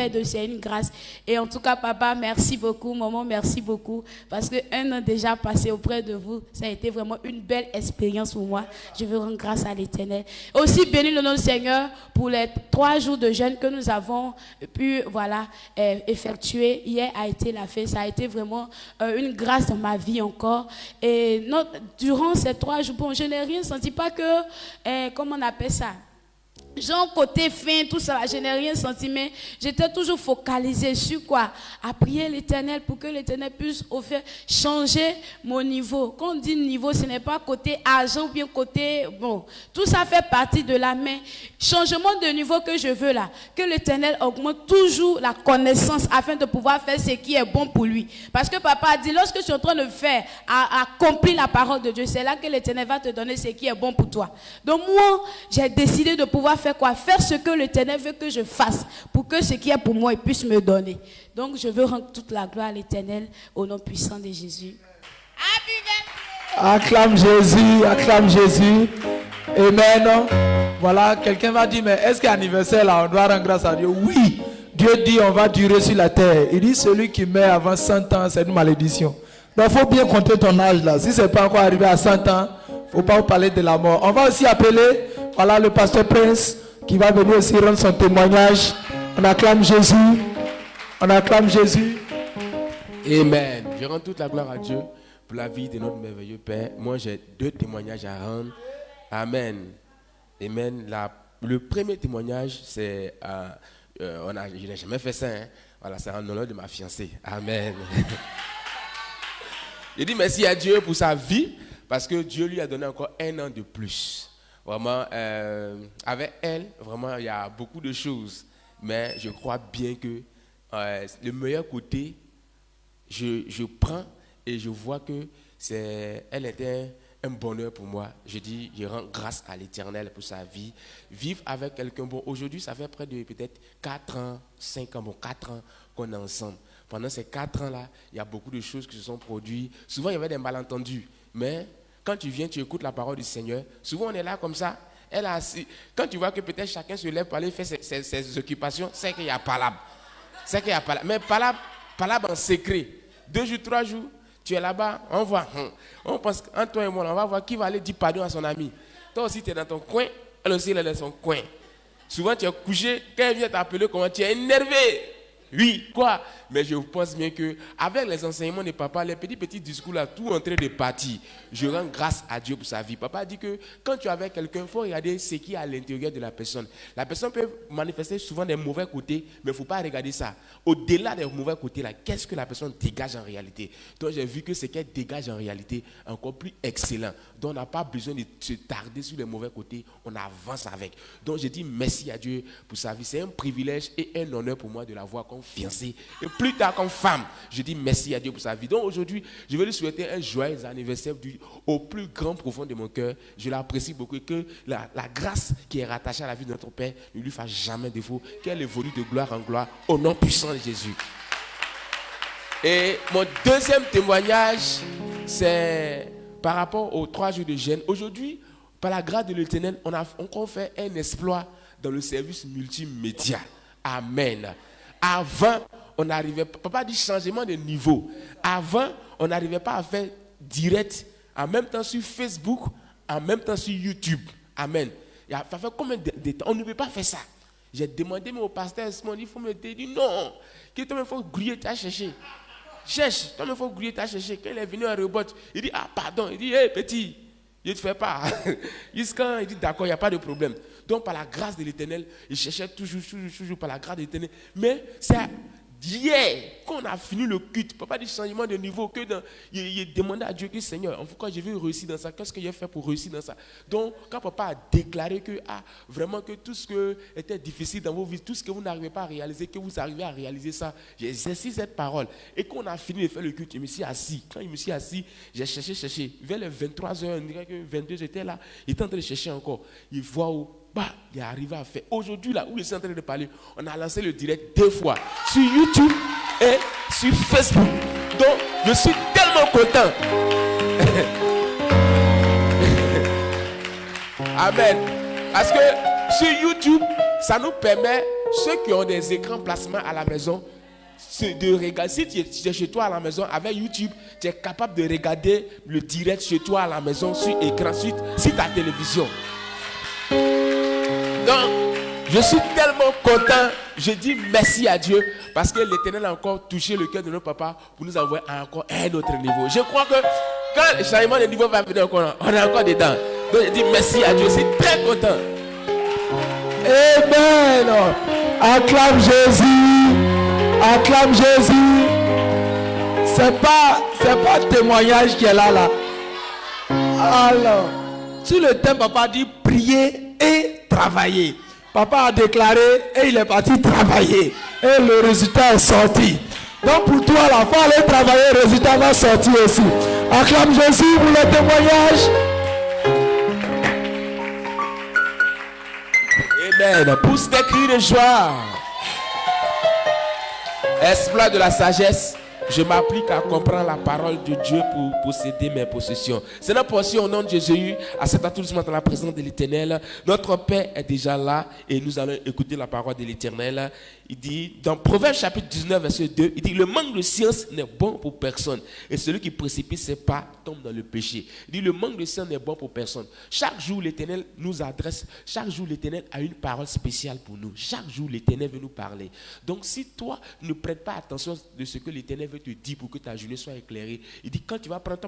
d'eux. C'est une grâce. Et en tout cas, papa, merci beaucoup. Maman, merci beaucoup. Parce qu'un an déjà passé auprès de vous, ça a été vraiment une belle expérience pour moi. Je veux rendre grâce à l'Éternel. Aussi, bénis le nom du Seigneur pour les 3 jours de jeûne que nous avons pu effectuer. Hier a été la fête. Ça a été vraiment une grâce dans ma vie encore. Et durant ces 3 jours, bon, je n'ai rien senti. Pas que, comment on appelle ça? Genre côté fin, tout ça, je n'ai rien senti, mais j'étais toujours focalisée sur quoi? À prier l'Éternel pour que l'Éternel puisse changer mon niveau. Quand on dit niveau, ce n'est pas côté argent ou bien côté... Bon, tout ça fait partie de la main. Changement de niveau que je veux là, que l'Éternel augmente toujours la connaissance afin de pouvoir faire ce qui est bon pour lui. Parce que papa a dit, lorsque tu es en train de faire, à accomplir la parole de Dieu, c'est là que l'Éternel va te donner ce qui est bon pour toi. Donc moi, j'ai décidé de pouvoir faire quoi? Faire ce que l'Éternel veut que je fasse pour que ce qui est pour moi, il puisse me donner. Donc, je veux rendre toute la gloire à l'Éternel au nom puissant de Jésus. Acclame Jésus, acclame Jésus. Amen. Voilà, quelqu'un va dire, mais est-ce qu'à l'anniversaire là, on doit rendre grâce à Dieu? Oui, Dieu dit on va durer sur la terre. Il dit celui qui meurt avant 100 ans, c'est une malédiction. Donc, il faut bien compter ton âge là. Si ce n'est pas encore arrivé à 100 ans, il ne faut pas vous parler de la mort. On va aussi appeler, voilà, le pasteur Prince qui va venir aussi rendre son témoignage. On acclame Jésus. On acclame Jésus. Amen. Je rends toute la gloire à Dieu pour la vie de notre merveilleux Père. Moi, j'ai 2 témoignages à rendre. Amen. Amen. Le premier témoignage, c'est... je n'ai jamais fait ça. Hein. Voilà, c'est en honneur de ma fiancée. Amen. Je dis merci à Dieu pour sa vie parce que Dieu lui a donné encore 1 an de plus. Vraiment, avec elle, vraiment, il y a beaucoup de choses. Mais je crois bien que le meilleur côté, je prends et je vois que elle était un bonheur pour moi. Je dis, je rends grâce à l'Éternel pour sa vie. Vivre avec quelqu'un, bon, aujourd'hui, ça fait près de peut-être 4 ans, 5 ans, bon, 4 ans qu'on est ensemble. Pendant ces 4 ans-là, il y a beaucoup de choses qui se sont produites. Souvent, il y avait des malentendus, mais... Quand tu viens, tu écoutes la parole du Seigneur. Souvent, on est là comme ça. Quand tu vois que peut-être chacun se lève pour aller faire ses occupations, c'est qu'il y a palabre. C'est qu'il y a palabre. Mais palabre en secret. 2 jours, 3 jours, tu es là-bas, on voit. On pense, entre toi et moi, on va voir qui va aller dire pardon à son ami. Toi aussi, tu es dans ton coin. Elle aussi, elle est dans son coin. Souvent, tu es couché. Quand elle vient t'appeler, comment tu es énervé. Oui, quoi? Mais je pense bien qu'avec les enseignements de papa, les petits discours là, tout en train de partir. Je rends grâce à Dieu pour sa vie. Papa dit que quand tu es avec quelqu'un, il faut regarder ce qui est à l'intérieur de la personne. La personne peut manifester souvent des mauvais côtés, mais il ne faut pas regarder ça. Au-delà des mauvais côtés, là, qu'est-ce que la personne dégage en réalité? Donc j'ai vu que ce qu'elle dégage en réalité est encore plus excellent. Donc on n'a pas besoin de se tarder sur les mauvais côtés, on avance avec. Donc je dis merci à Dieu pour sa vie. C'est un privilège et un honneur pour moi de la voir comme comme fiancé et plus tard comme femme. Je dis merci à Dieu pour sa vie. Donc aujourd'hui, je veux lui souhaiter un joyeux anniversaire au plus grand profond de mon cœur. Je l'apprécie beaucoup et que la grâce qui est rattachée à la vie de notre Père ne lui fasse jamais défaut, qu'elle évolue de gloire en gloire au nom puissant de Jésus. Et mon deuxième témoignage, c'est par rapport aux 3 jours de jeûne. Aujourd'hui, par la grâce de l'Éternel, on a encore fait un exploit dans le service multimédia. Amen. Avant, on n'arrivait pas, papa dit changement de niveau. Avant, on n'arrivait pas à faire direct, en même temps sur Facebook, en même temps sur YouTube. Amen. Ça fait combien de temps? On ne peut pas faire ça. J'ai demandé au pasteur, il faut me dire, non, que toi, il faut griller, tu as cherché. Cherche, toi, il faut griller, tu as cherché. Quand il est venu à rebot, il dit, ah, pardon. Il dit, hé, petit, je ne te fais pas. Il dit, d'accord, il n'y a pas de problème. Donc, par la grâce de l'Éternel, il cherchait toujours par la grâce de l'Éternel. Mais c'est hier qu'on a fini le culte. Papa dit changement de niveau. Il demandait à Dieu que Seigneur, en tout cas, je veux réussir dans ça. Qu'est-ce que j'ai fait pour réussir dans ça? Donc, quand papa a déclaré que, vraiment que tout ce qui était difficile dans vos vies, tout ce que vous n'arrivez pas à réaliser, que vous arrivez à réaliser ça, j'ai exercé cette parole. Et qu'on a fini de faire le culte, je me suis assis. Quand je me suis assis, j'ai cherché. Vers les 23h, 22, j'étais là. Il était en train de chercher encore. Il voit où il est arrivé à faire. Aujourd'hui, là où je suis en train de parler, on a lancé le direct 2 fois sur YouTube et sur Facebook. Donc, je suis tellement content. Amen. Parce que sur YouTube, ça nous permet, ceux qui ont des écrans plasma à la maison, de regarder. Si tu es chez toi à la maison avec YouTube, tu es capable de regarder le direct chez toi à la maison sur écran, sur ta télévision. Donc, je suis tellement content. Je dis merci à Dieu parce que l'Éternel a encore touché le cœur de nos papas pour nous envoyer à encore un autre niveau. Je crois que quand le changement de niveau va venir encore, on est encore dedans. Donc, je dis merci à Dieu. Je suis très content. Amen. Acclame Jésus. Acclame Jésus. C'est pas un témoignage qui est là. Alors, sur le thème, papa dit prier et travailler. Papa a déclaré et il est parti travailler. Et le résultat est sorti. Donc pour toi, la fin, aller travailler, le résultat va sortir aussi. Acclame Jésus pour le témoignage. Amen. Pousse tes cris de joie. Exploit de la sagesse. Je m'applique à comprendre la parole de Dieu pour posséder mes possessions. C'est notre portion au nom de Jésus. Acceptons tout doucement dans la présence de l'Éternel. Notre Père est déjà là et nous allons écouter la parole de l'Éternel. Il dit, dans Proverbes chapitre 19, verset 2, il dit, le manque de science n'est bon pour personne. Et celui qui précipite ses pas tombe dans le péché. Il dit, le manque de science n'est bon pour personne. Chaque jour, l'Éternel nous adresse, chaque jour, l'Éternel a une parole spéciale pour nous. Chaque jour, l'Éternel veut nous parler. Donc, si toi ne prêtes pas attention de ce que l'Éternel veut te dire pour que ta journée soit éclairée, il dit, quand tu vas prendre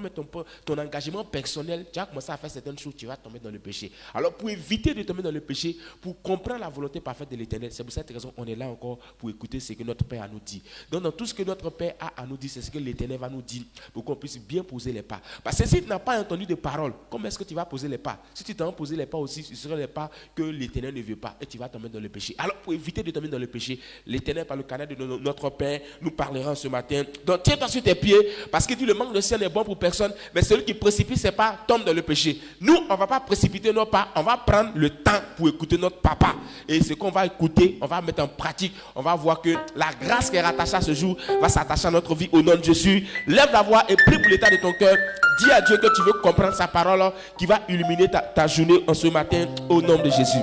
ton engagement personnel, tu vas commencer à faire certaines choses, tu vas tomber dans le péché. Alors, pour éviter de tomber dans le péché, pour comprendre la volonté parfaite de l'Éternel, c'est pour cette raison qu'on est là encore pour écouter ce que notre Père a nous dit. Donc, dans tout ce que notre Père a à nous dire, c'est ce que l'Éternel va nous dire pour qu'on puisse bien poser les pas. Parce que si tu n'as pas entendu de parole, comment est-ce que tu vas poser les pas? Si tu t'en poser les pas aussi, ce seraient les pas que l'Éternel ne veut pas et tu vas tomber dans le péché. Alors, pour éviter de tomber dans le péché, l'Éternel, par le canal de notre Père, nous parlera ce matin. Donc, tiens-toi sur tes pieds parce qu'il dit le manque de ciel n'est bon pour personne, mais celui qui précipite ses pas tombe dans le péché. Nous, on ne va pas précipiter nos pas, on va prendre le temps pour écouter notre papa. Et ce qu'on va écouter, on va mettre en pratique. On va voir que la grâce qui est rattachée à ce jour va s'attacher à notre vie au nom de Jésus. Lève la voix et prie pour l'état de ton cœur. Dis à Dieu que tu veux comprendre sa parole qui va illuminer ta journée en ce matin au nom de Jésus.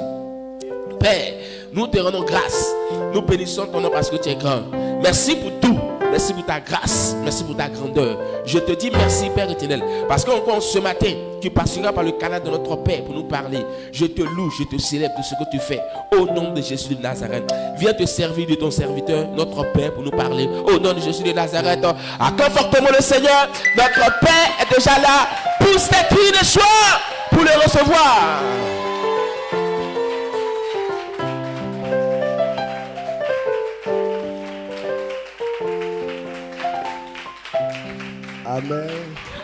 Père, nous te rendons grâce. Nous bénissons ton nom parce que tu es grand. Merci pour tout. Merci pour ta grâce, merci pour ta grandeur. Je te dis merci, Père éternel, parce qu'encore ce matin, tu passeras par le canal de notre Père pour nous parler. Je te loue, je te célèbre de ce que tu fais. Au nom de Jésus de Nazareth, viens te servir de ton serviteur, notre Père, pour nous parler. Au nom de Jésus de Nazareth, acclame fortement le Seigneur. Notre Père est déjà là. Pousse tes cris de joie pour le recevoir. Amen.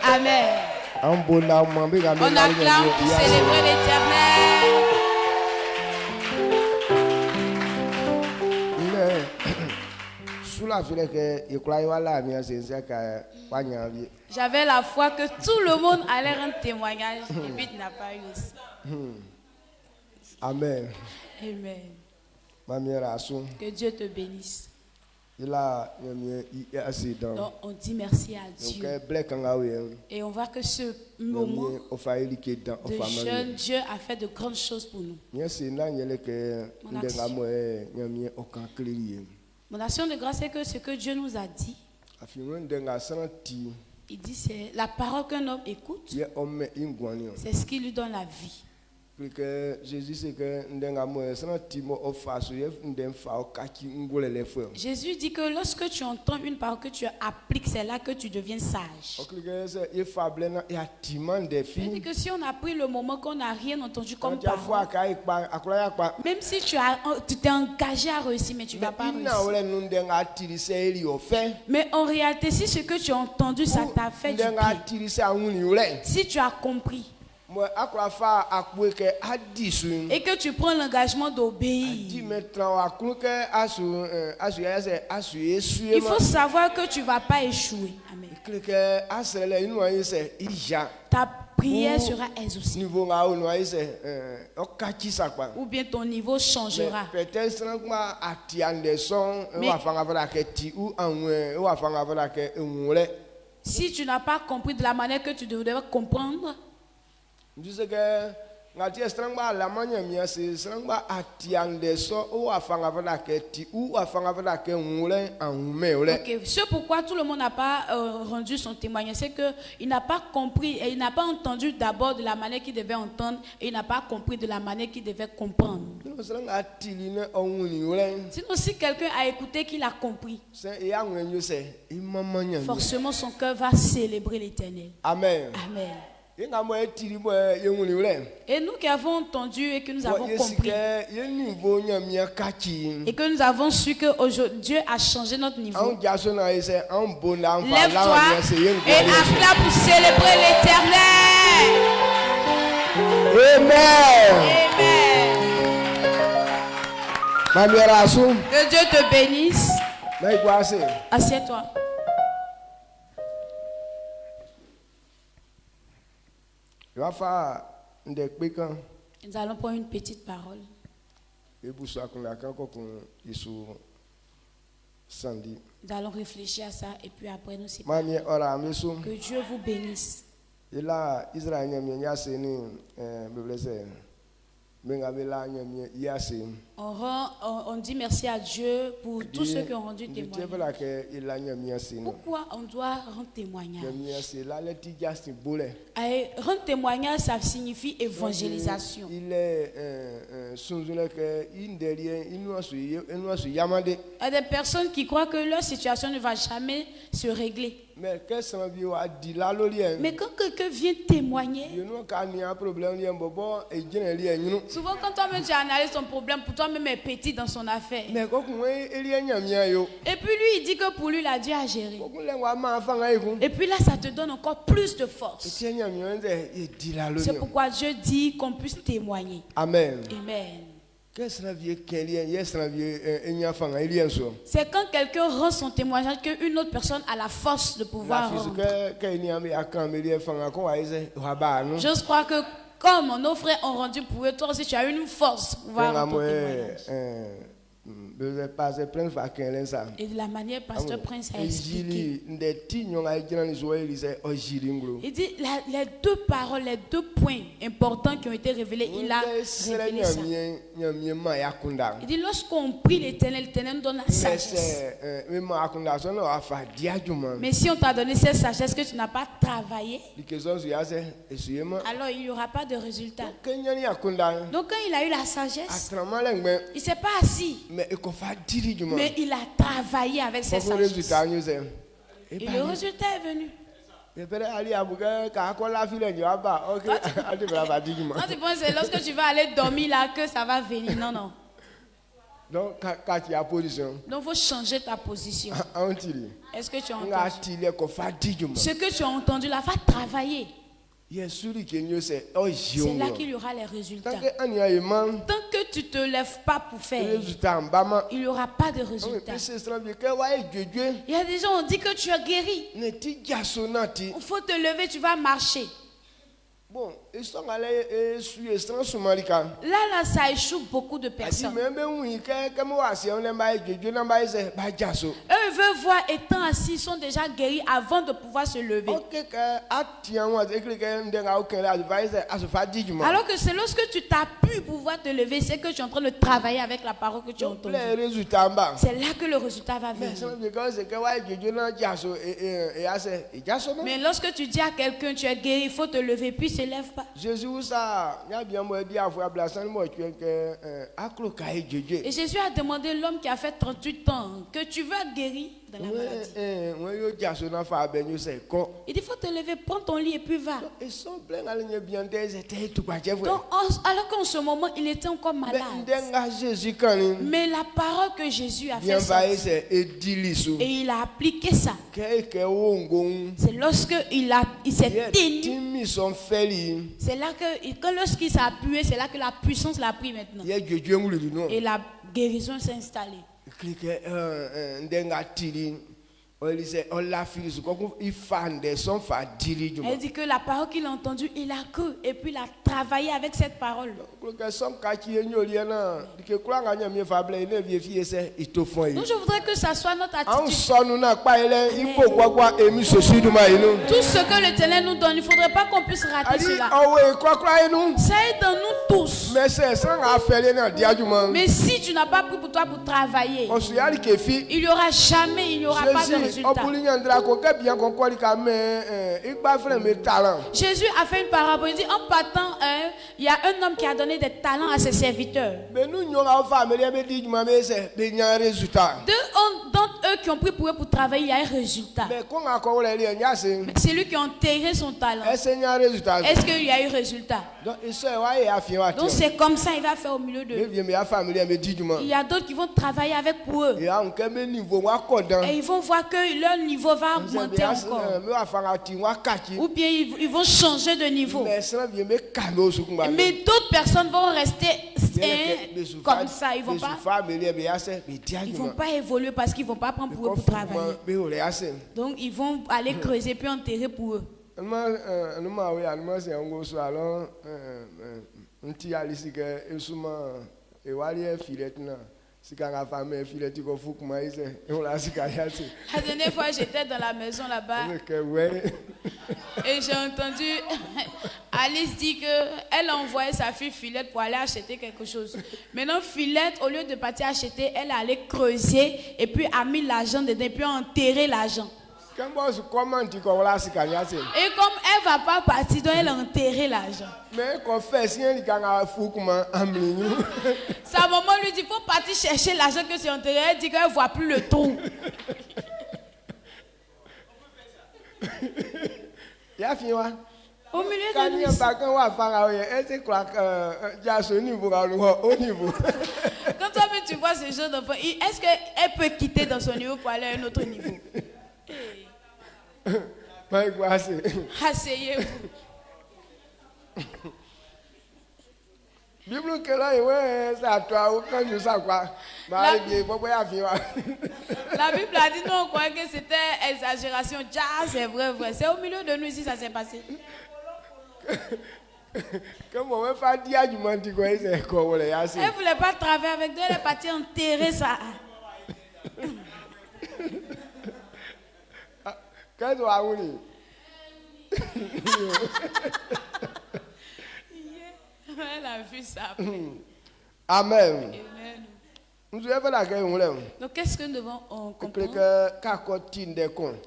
Amen. On acclame pour célébrer l'Éternel. J'avais la foi que tout le monde allait rendre témoignage et puis tu n'as pas eu aussi. Amen. Amen. Que Dieu te bénisse. Donc on dit merci à Dieu. Et on voit que ce moment de jeûne, Dieu a fait de grandes choses pour nous. Mon action de grâce, c'est que ce que Dieu nous a dit, il dit c'est la parole qu'un homme écoute, c'est ce qui lui donne la vie. Jésus dit que lorsque tu entends une parole que tu appliques, c'est là que tu deviens sage. Il dit que si on a pris le moment qu'on n'a rien entendu comme parole, même si tu t'es engagé à réussir, mais tu n'as pas réussi. Mais en réalité, si ce que tu as entendu, ça t'a fait du bien, si tu as compris, et que tu prends l'engagement d'obéir, il faut savoir que tu ne vas pas échouer. Amen. Ta prière sera exaucée. Ou bien ton niveau changera. Mais si tu n'as pas compris de la manière que tu devrais comprendre, Ok, ce pourquoi tout le monde n'a pas rendu son témoignage, c'est qu'il n'a pas compris et il n'a pas entendu d'abord de la manière qu'il devait entendre et il n'a pas compris de la manière qu'il devait comprendre. Sinon, si quelqu'un a écouté qu'il a compris, forcément son cœur va célébrer l'Éternel. Amen. Amen. Et nous qui avons entendu et que nous avons compris et que nous avons su que Dieu a changé notre niveau, lève-toi et acclame pour célébrer l'Éternel. Amen. Que Dieu te bénisse. Assieds-toi. Nous allons prendre une petite parole. Nous allons réfléchir à ça et puis après nous séparer. Que Dieu vous bénisse. On dit merci à Dieu pour tous ceux qui ont rendu témoignage. Pourquoi on doit rendre témoignage? Rendre témoignage, ça signifie évangélisation. Il y a des personnes qui croient que leur situation ne va jamais se régler. Mais quand quelqu'un vient témoigner, souvent quand toi-même tu analyses ton problème, pour toi-même est petit dans son affaire. Et puis lui il dit que pour lui la Dieu a géré. Et puis là ça te donne encore plus de force. C'est pourquoi Dieu dit qu'on puisse témoigner. Amen. Amen. C'est quand quelqu'un rend son témoignage qu'une autre personne a la force de pouvoir rendre. Je crois que comme nos frères ont rendu pour eux, toi aussi tu as une force pour pouvoir rendre ton témoignage. Et de la manière Pasteur Prince a expliqué, il dit les deux paroles, les deux points importants qui ont été révélés, il a révélé ça. Il dit lorsqu'on prie l'Éternel, l'Éternel nous donne la sagesse. Mais si on t'a donné cette sagesse que tu n'as pas travaillé, alors il n'y aura pas de résultat. Donc quand il a eu la sagesse, il ne s'est pas assis. Mais il a travaillé avec ses sagesses. Et le résultat est venu. Quand tu penses c'est lorsque tu vas aller dormir là que ça va venir. Non, non. Donc il faut changer ta position. Est-ce que tu as entendu? Ce que tu as entendu là, va travailler. C'est là qu'il y aura les résultats. Tant que tu ne te lèves pas pour faire, il n'y aura pas de résultats. Il y a des gens, on dit que tu es guéri. Il faut te lever, tu vas marcher. Bon, Là, ça échoue beaucoup de personnes. Eux veulent voir étant assis, ils sont déjà guéris avant de pouvoir se lever. Alors que c'est lorsque tu t'appuies pour pouvoir te lever, c'est que tu es en train de travailler avec la parole que tu as entendue. C'est là que le résultat va venir. Mais lorsque tu dis à quelqu'un tu es guéri, il faut te lever, puis se lève pas. Et Jésus a demandé l'homme qui a fait 38 ans que tu veux être guéri de la maladie. Il dit faut te lever, prends ton lit et puis va. Donc, alors qu'en ce moment il était encore malade. Mais la parole que Jésus a fait sortir, et il a appliqué ça. C'est lorsque il s'est tenu. C'est là que lorsqu'il s'est appuyé, c'est là que la puissance l'a pris maintenant. Et la guérison s'est installée. Elle dit que la parole qu'il a entendue, il a cru et puis il a travaillé avec cette parole. Donc je voudrais que ça soit notre attitude. Tout ce que l'Éternel nous donne, il ne faudrait pas qu'on puisse rater cela. Ça est dans nous tous. Mais si tu n'as pas pris pour toi pour travailler, il n'y aura jamais, il n'y aura pas de résultat. Jésus a fait une parabole. Il dit en partant, il y a un homme qui a donné des talents à ses serviteurs. Deux d'entre eux qui ont pris pour eux pour travailler, il y a un résultat. C'est lui qui a enterré son talent. Est-ce qu'il y a eu résultat? Donc c'est comme ça il va faire au milieu d'eux. Il y a d'autres qui vont travailler avec pour eux. Et ils vont voir que leur niveau va augmenter encore. Ou bien ils vont changer de niveau. Mais d'autres personnes vont rester comme ça. Ils ne vont pas évoluer parce qu'ils ne vont pas prendre pour eux pour travailler. Donc ils vont aller creuser puis enterrer pour eux. La dernière fois j'étais dans la maison là-bas et j'ai entendu Alice dire qu'elle a envoyé sa fille Filette pour aller acheter quelque chose. Maintenant Filette, au lieu de partir acheter, elle est allée creuser et puis a mis l'argent dedans et puis a enterré l'argent. Et comme elle ne va pas partir, donc elle a enterré l'argent. Sa maman lui dit il faut partir chercher l'argent que tu as enterré. Elle dit qu'elle ne voit plus le trou. Au milieu de nous. Quand toi-même tu vois ce genre d'enfant, est-ce qu'elle peut quitter dans son niveau pour aller à un autre niveau? Asseyez-vous. La Bible a dit non, on croyait que c'était exagération. C'est vrai. C'est au milieu de nous ici ça s'est passé. Elle ne voulait pas travailler avec nous, elle est partie enterrer ça. Elle a vu ça. Amen. Donc qu'est-ce que nous devons comprendre?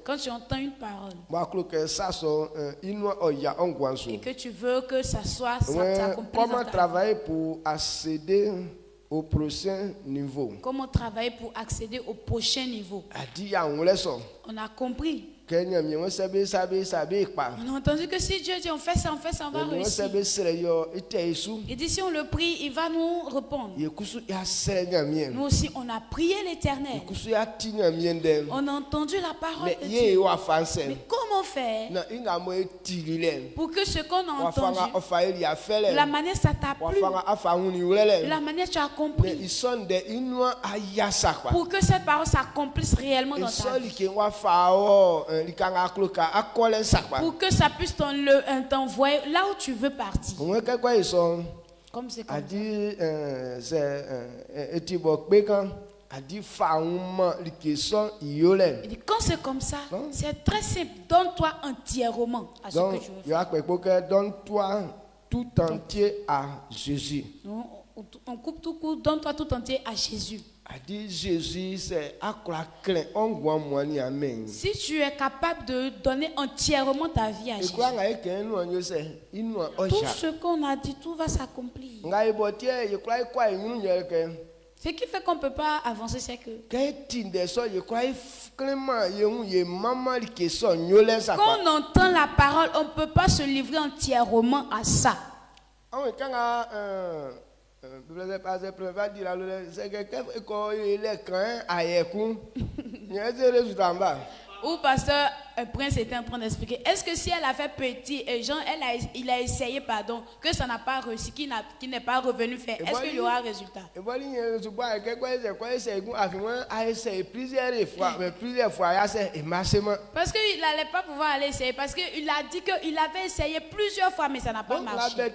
Quand tu entends une parole et que tu veux que ça soit comment travailler pour accéder au prochain niveau? Comment travailler pour accéder au prochain niveau? On a compris. On a entendu que si Dieu dit on fait ça, on va réussir. Il dit si on le prie, il va nous répondre. Nous aussi, on a prié l'Éternel. On a entendu la parole de Dieu. Mais comment comment faire na inga mo etili le pour que ce qu'on a entendu, wafanga ofaeli ya fele la manière ça t'a plu, wafanga afanguni ulele la manière tu as ne compris, isonde inwa ayasa kwa pour que cette parole s'accomplisse réellement dans ta isoli vie, ke wafao likanga kloka akole sakwa pour que ça puisse t'envoyer là où tu veux partir. onweke kwa ison Comme c'est comme ça. adi etibo pekan adi fauma likeson iole Il dit, quand c'est comme ça, Non. c'est très simple. Donne-toi entièrement à ce donc que tu veux il y faire. a que donne-toi tout entier à Jésus. On coupe tout court, donne-toi tout entier à Jésus. A dit Jésus, c'est à quoi craint, on voit moi ni amen. Si tu es capable de donner entièrement ta vie à Et Jésus, quoi, que nous on sait, il nous tout ocha. ce qu'on a dit, tout va s'accomplir. Ngai botie, je crois quoi, nous que Ce qui fait qu'on ne peut pas avancer, c'est que tinde so, je crois clément, ye maman qui sont nyole ça quand quoi. on entend la parole, on ne peut pas se livrer entièrement à ça. Ah oui, quand pas dire c'est que quand il est craint à yeku. Il y a des résultats en bas. Ou pasteur Prince était en train d'expliquer. Est-ce que si elle a fait petit et Jean, il a essayé, pardon, que ça n'a pas réussi, qu'il n'est pas revenu faire, est-ce qu'il y aura un résultat? Et voilà, je vois que c'est plusieurs fois, il marche. Parce qu'il n'allait pas pouvoir aller essayer. Parce qu'il a dit qu'il avait essayé plusieurs fois, mais ça n'a pas Donc, marché. Donc,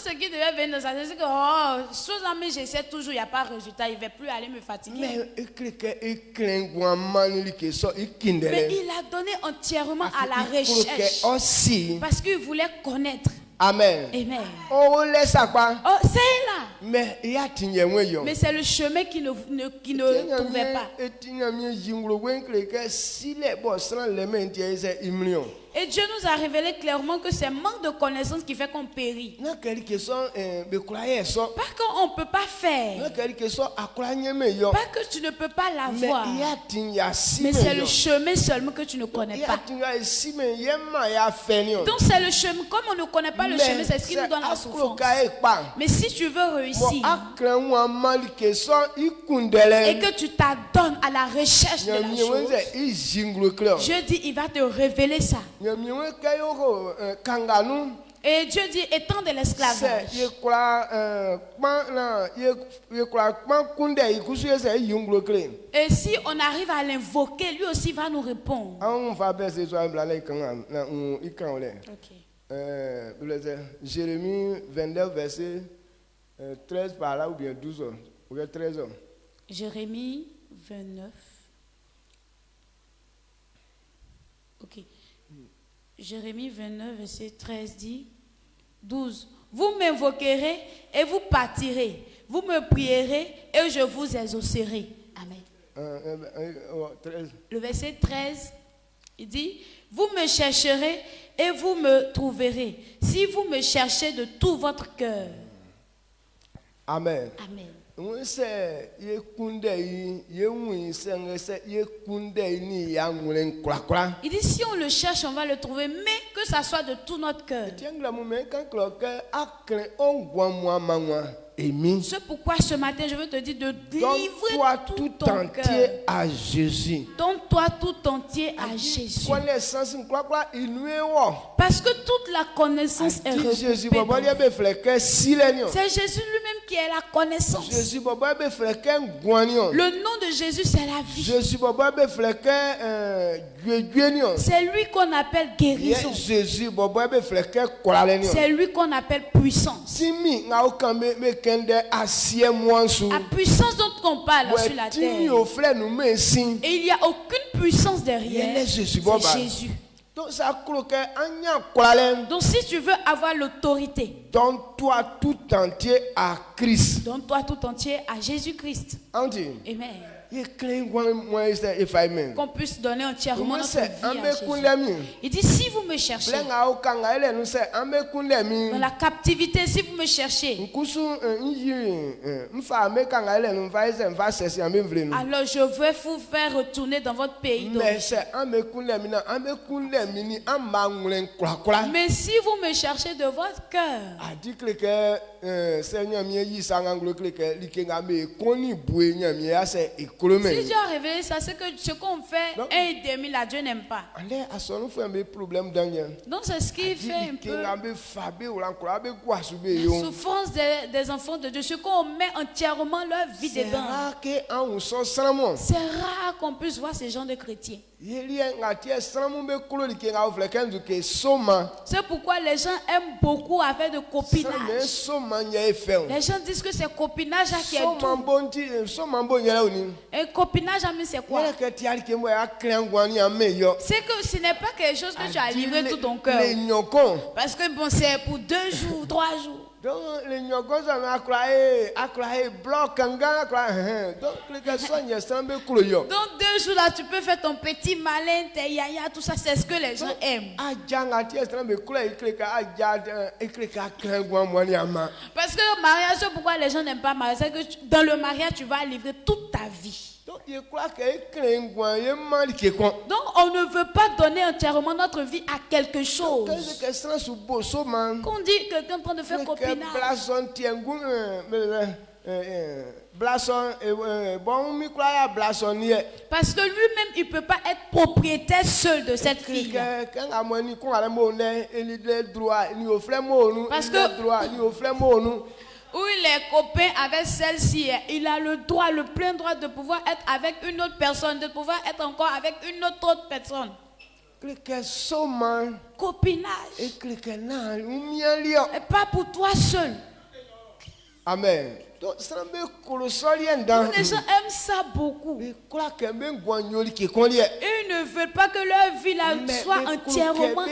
ce qui devait venir de ça, c'est que, chose mais j'essaie toujours, il n'y a pas de résultat, il ne va plus aller me fatiguer. Mais il a donné entièrement à la recherche. Parce qu'il voulait connaître. Amen. Amen. Oh, laisse ça quoi? Oh, c'est là. Mais il y a Mais c'est le chemin qui ne trouvait pas. Et Dieu nous a révélé clairement que c'est manque de connaissance qui fait qu'on périt. Pas qu'on ne peut pas faire. Pas que tu ne peux pas l'avoir. Mais c'est le chemin seulement que tu ne connais pas. Donc c'est le chemin. Comme on ne connaît pas le chemin, c'est ce qui nous donne la souffrance. Mais si tu veux réussir et que tu t'adonnes à la recherche de la chose, je dis, il va te révéler ça. Et Dieu dit, étant de l'esclavage. Et si on arrive à l'invoquer, lui aussi va nous répondre. Jérémie 29, verset 13 par là, ou bien 12 ou bien 13 ans. Jérémie 29. Ok. Jérémie 29, verset 13 dit 12. Vous m'invoquerez et vous partirez. Vous me prierez et je vous exaucerai. Amen. 13. Le verset 13, il dit, vous me chercherez et vous me trouverez. Si vous me cherchez de tout votre cœur. Amen. Amen. Il dit si on le cherche, on va le trouver, mais que ça soit de tout notre cœur. C'est pourquoi ce matin je veux te dire de livrer tout ton cœur à Jésus. Donne-toi tout entier à Jésus. Parce que toute la connaissance est regroupée. C'est Jésus lui-même qui est la connaissance. Le nom de Jésus c'est la vie. C'est lui qu'on appelle guérison. C'est lui qu'on appelle puissance. La puissance dont on parle sur la terre. Et il n'y a aucune puissance derrière. C'est Jésus. Donc si tu veux avoir l'autorité, donne-toi tout entier à Christ. Donne-toi tout entier à Jésus-Christ. Amen. Qu'on puisse donner entièrement notre vie à Jésus. Il dit si vous me cherchez dans la captivité, si vous me cherchez, alors je vais vous faire retourner dans votre pays d'origine. Mais si vous me cherchez de votre cœur, c'est nyamie yi sanganglo kleke likenga me koni boué nyamie a c'est Si économie. Dieu a révélé ça, c'est que ce qu'on fait, Non. 1,5 là, Dieu n'aime pas. Allez à son fait un problème dans Donc c'est ce qui fait un peu likenga me fabé ou encore be kwasu be la yo. souffrance des enfants de Dieu. Ce qu'on met entièrement leur vie C'est dedans. rare que en son sramon. C'est rare qu'on puisse voir ces gens de chrétiens. Yeli ngati sramon be kolo likenga ofleken du ke soma. C'est pourquoi les gens aiment beaucoup avec de Sramon copinage. soma nya efe. Les gens disent que c'est copinage là qui est Soma tout. bonti soma bon yela oni. Et copinage, ami, c'est quoi? Yela ke ti ali ke mo ya krengwani ame yo. C'est que ce n'est pas quelque chose que tu as livré tout ton cœur. Les nyokon. Parce que bon, c'est pour 2 jours, 3 jours. Donc les nyokon ça me akra bloc kanga akra. Donc les soigne sambe kulo yo. Donc 2 jours là, tu peux faire ton petit malin, tes yaya, tout ça, c'est ce que les gens aiment. Ajanga ti sambe kulo ikleka aja ikleka krengwan mwani ama. Parce que le mariage, c'est pourquoi les gens n'aiment pas le mariage, c'est que dans le mariage, tu vas livrer toute ta vie. Donc je crois que krengwan ye mali ke kon. Donc on ne veut pas donner entièrement notre vie à quelque chose. Qu'est-ce que ça sous bosso man? Qu'on dit que quelqu'un est en train de faire Que copinage. blason tiengu blason bon mi croit ya blason ye. Parce que lui-même, il ne peut pas être propriétaire seul de cette fille. Quand amoni ko ala mo ne eli le droit ni ofle mo nu. Parce que- droit ni ofle mo nu. Où il est copain avec celle-ci, il a le droit, le plein droit de pouvoir être avec une autre personne, de pouvoir être encore avec une autre personne. Que soma Copinage. et que na umialio. Et pas pour toi seul. Amen. Donc ça me colosolien dans. Les gens aiment ça beaucoup. Je crois que même guanyoli qui connaît. Ils ne veulent pas que leur vie là, soit entièrement à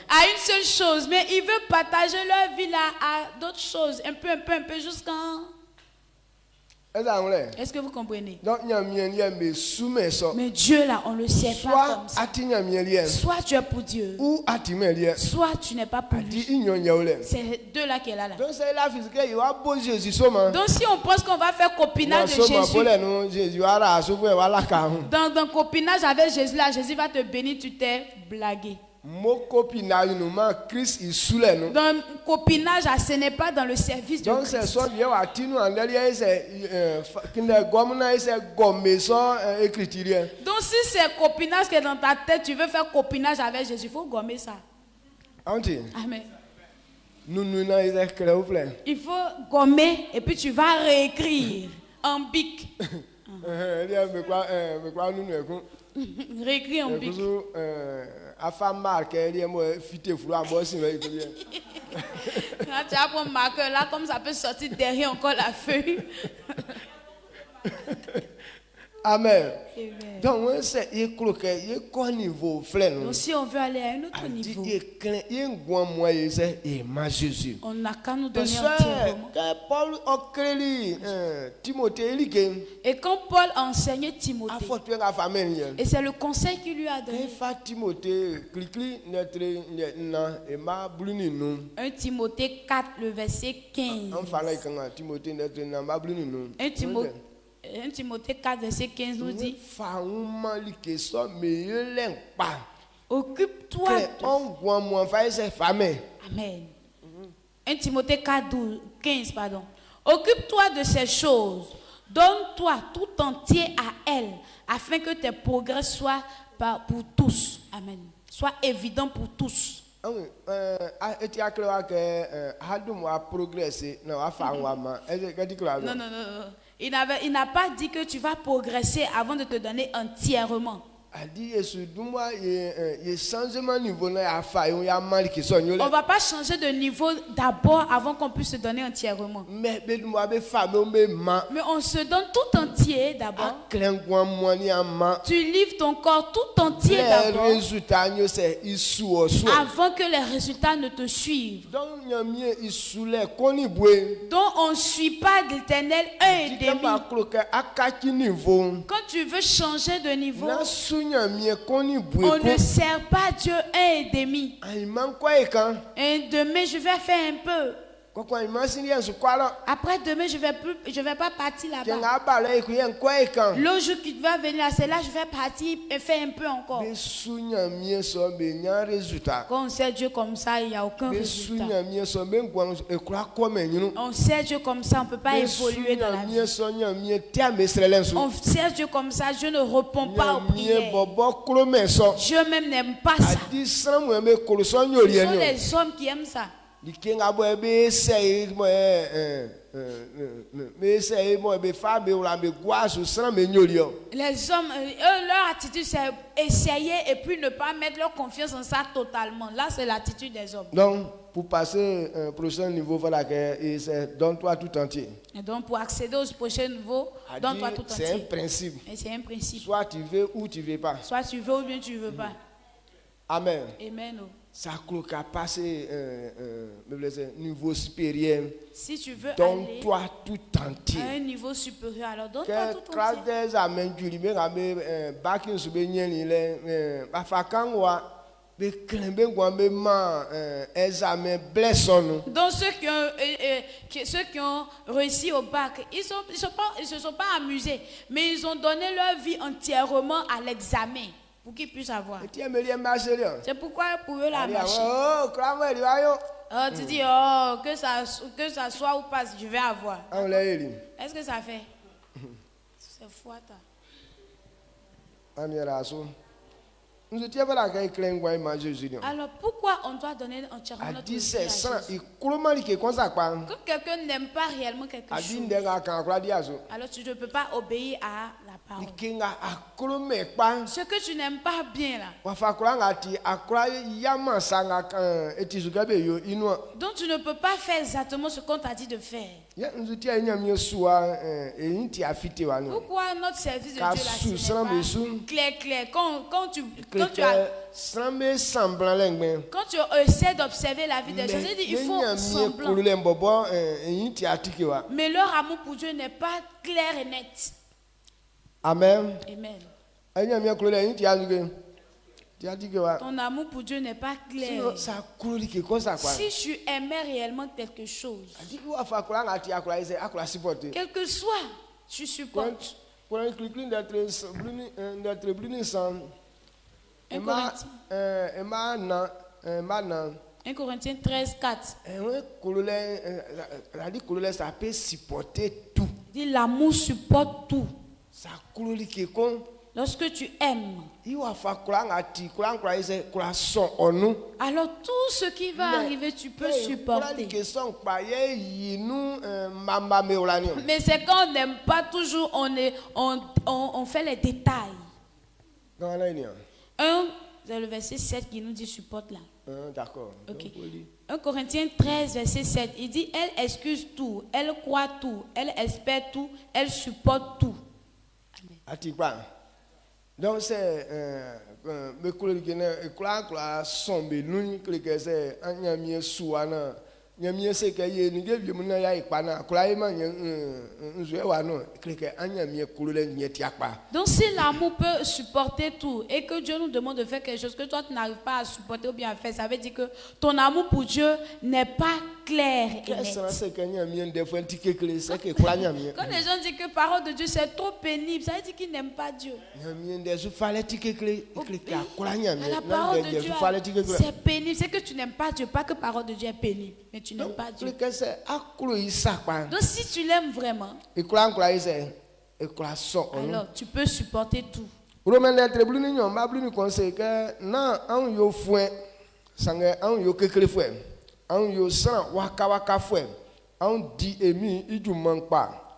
à une seule chose. Mais ils veulent partager leur vie là à d'autres choses. Un peu, jusqu'à... Est-ce que vous comprenez? Mais Dieu là, on le sait pas comme ça. Soit tu es pour Dieu, soit tu n'es pas pour lui. C'est deux là qui est là. Donc c'est la physique, il va beau Jésus. Donc si on pense qu'on va faire copinage de Jésus, dans copinage avec Jésus là, Jésus va te bénir, tu t'es blagué. Dans copinage, ce n'est pas dans le service de Christ. Donc si c'est copinage qui est dans ta tête, tu veux faire copinage avec Jésus, il faut gommer ça. Amen. Il faut gommer et puis tu vas réécrire en bic. Réécrire en bic. Quand Là, tu as un marqueur là, comme ça peut sortir derrière encore la feuille. Amen. Amen. Donc, c'est niveau Donc si on veut aller à un autre niveau, on n'a qu'à nous donner entièrement. Et quand Paul enseignait Timothée, et c'est le conseil qu'il lui a donné, 1 Timothée 4, le verset 15. 1 Timothée 4, verset 15 nous dit, occupe-toi de... Amen. 1 Timothée 4, 15, pardon. Occupe-toi de ces choses. Donne-toi tout entier à elle, afin que tes progrès soient pour tous. Amen. Soient évidents pour tous. Non, Non. Il n'a pas dit que tu vas progresser avant de te donner entièrement. On ne va pas changer de niveau d'abord avant qu'on puisse se donner entièrement. Mais on se donne tout entier d'abord. Tu livres ton corps tout entier d'abord avant que les résultats ne te suivent. Donc on ne suit pas l'éternel 1,5. Quand tu veux changer de niveau, on ne sert pas Dieu 1,5. Et demain, je vais faire un peu. Après demain, je vais pas partir là-bas. L'autre jour qui va venir là, c'est là je vais partir et faire un peu encore. Quand on sait Dieu comme ça, il n'y a aucun résultat. On sait Dieu comme ça, on ne peut pas évoluer dans la vie. On sait Dieu comme ça, Dieu ne répond pas aux prières. Dieu même n'aime pas ça. Ce sont les hommes qui aiment ça. Les hommes, leur attitude c'est essayer et puis ne pas mettre leur confiance en ça totalement. Là, c'est l'attitude des hommes. Donc, pour passer au prochain niveau, voilà, c'est donne-toi tout entier. Et donc, pour accéder au prochain niveau, donne-toi tout entier. C'est un principe. Et c'est un principe. Soit tu veux ou tu ne veux pas. Soit tu veux ou bien tu ne veux pas. Amen. Amen. Ça a passé niveau supérieur. Si tu veux donne-toi tout entier. À un niveau supérieur, alors donne-toi tout entier. Donc ceux qui ont réussi au bac, ils se sont pas amusés, mais ils ont donné leur vie entièrement à l'examen. Pour qu'ils puissent avoir. C'est pourquoi pour eux la machine. Tu dis que ça soit ou pas, je vais avoir. Est-ce que ça fait? C'est foi ta. Alors pourquoi on doit donner entièrement notre vie à Jésus? Quand quelqu'un n'aime pas réellement quelque chose, alors tu ne peux pas obéir à la parole. Ce que tu n'aimes pas bien là, donc tu ne peux pas faire exactement ce qu'on t'a dit de faire. Pourquoi notre service de Dieu là, c'est clair. Quand tu essaies d'observer la vie des gens, ils font semblant. Mais leur amour pour Dieu n'est pas clair et net. Amen. Amen. Ton amour pour Dieu n'est pas clair. Si tu aimais réellement quelque chose, quel que soit, tu supportes. 1 Corinthiens 13:4. Ça peut supporter tout. Dit l'amour supporte tout. Lorsque tu aimes, alors tout ce qui va arriver, tu peux supporter. Mais c'est quand on n'aime pas toujours, on fait les détails. C'est le verset 7 qui nous dit supporte là. D'accord. Okay. 1 Corinthiens 13, verset 7, il dit elle excuse tout, elle croit tout, elle espère tout, elle supporte tout. Amen. Donc c'est donc si l'amour peut supporter tout et que Dieu nous demande de faire quelque chose que toi tu n'arrives pas à supporter ou bien à faire, ça veut dire que ton amour pour Dieu n'est pas clair et net. Quand les gens disent que parole de Dieu c'est trop pénible, ça veut dire qu'ils n'aiment pas Dieu. La parole de Dieu c'est pénible, c'est que tu n'aimes pas Dieu, pas que parole de Dieu est pénible, mais tu n'aimes pas Dieu. Donc si tu l'aimes vraiment, alors tu peux supporter tout.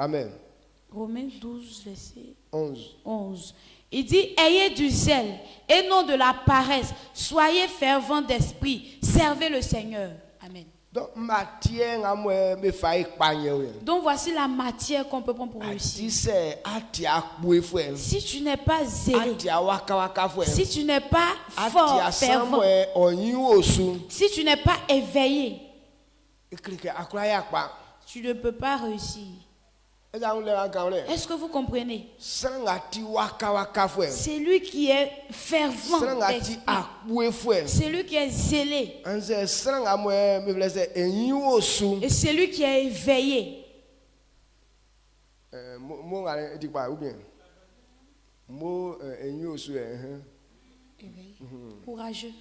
Amen. Romains 12, verset 11. Il dit, ayez du zèle et non de la paresse. Soyez fervents d'esprit. Servez le Seigneur. Amen. Donc voici la matière qu'on peut prendre pour réussir. Si tu n'es pas zélé, si tu n'es pas fort, fervent, si tu n'es pas éveillé, tu ne peux pas réussir. Est-ce que vous comprenez? Sangati waka waka fwe. C'est lui qui est fervent. Sangati akwe fwe. C'est lui qui est zélé. Anze sanga mwe me blesse enyi osu. Et c'est lui qui est éveillé. Mo ngale di pa ou bien. Mo enyi osu Éveillé. Courageux.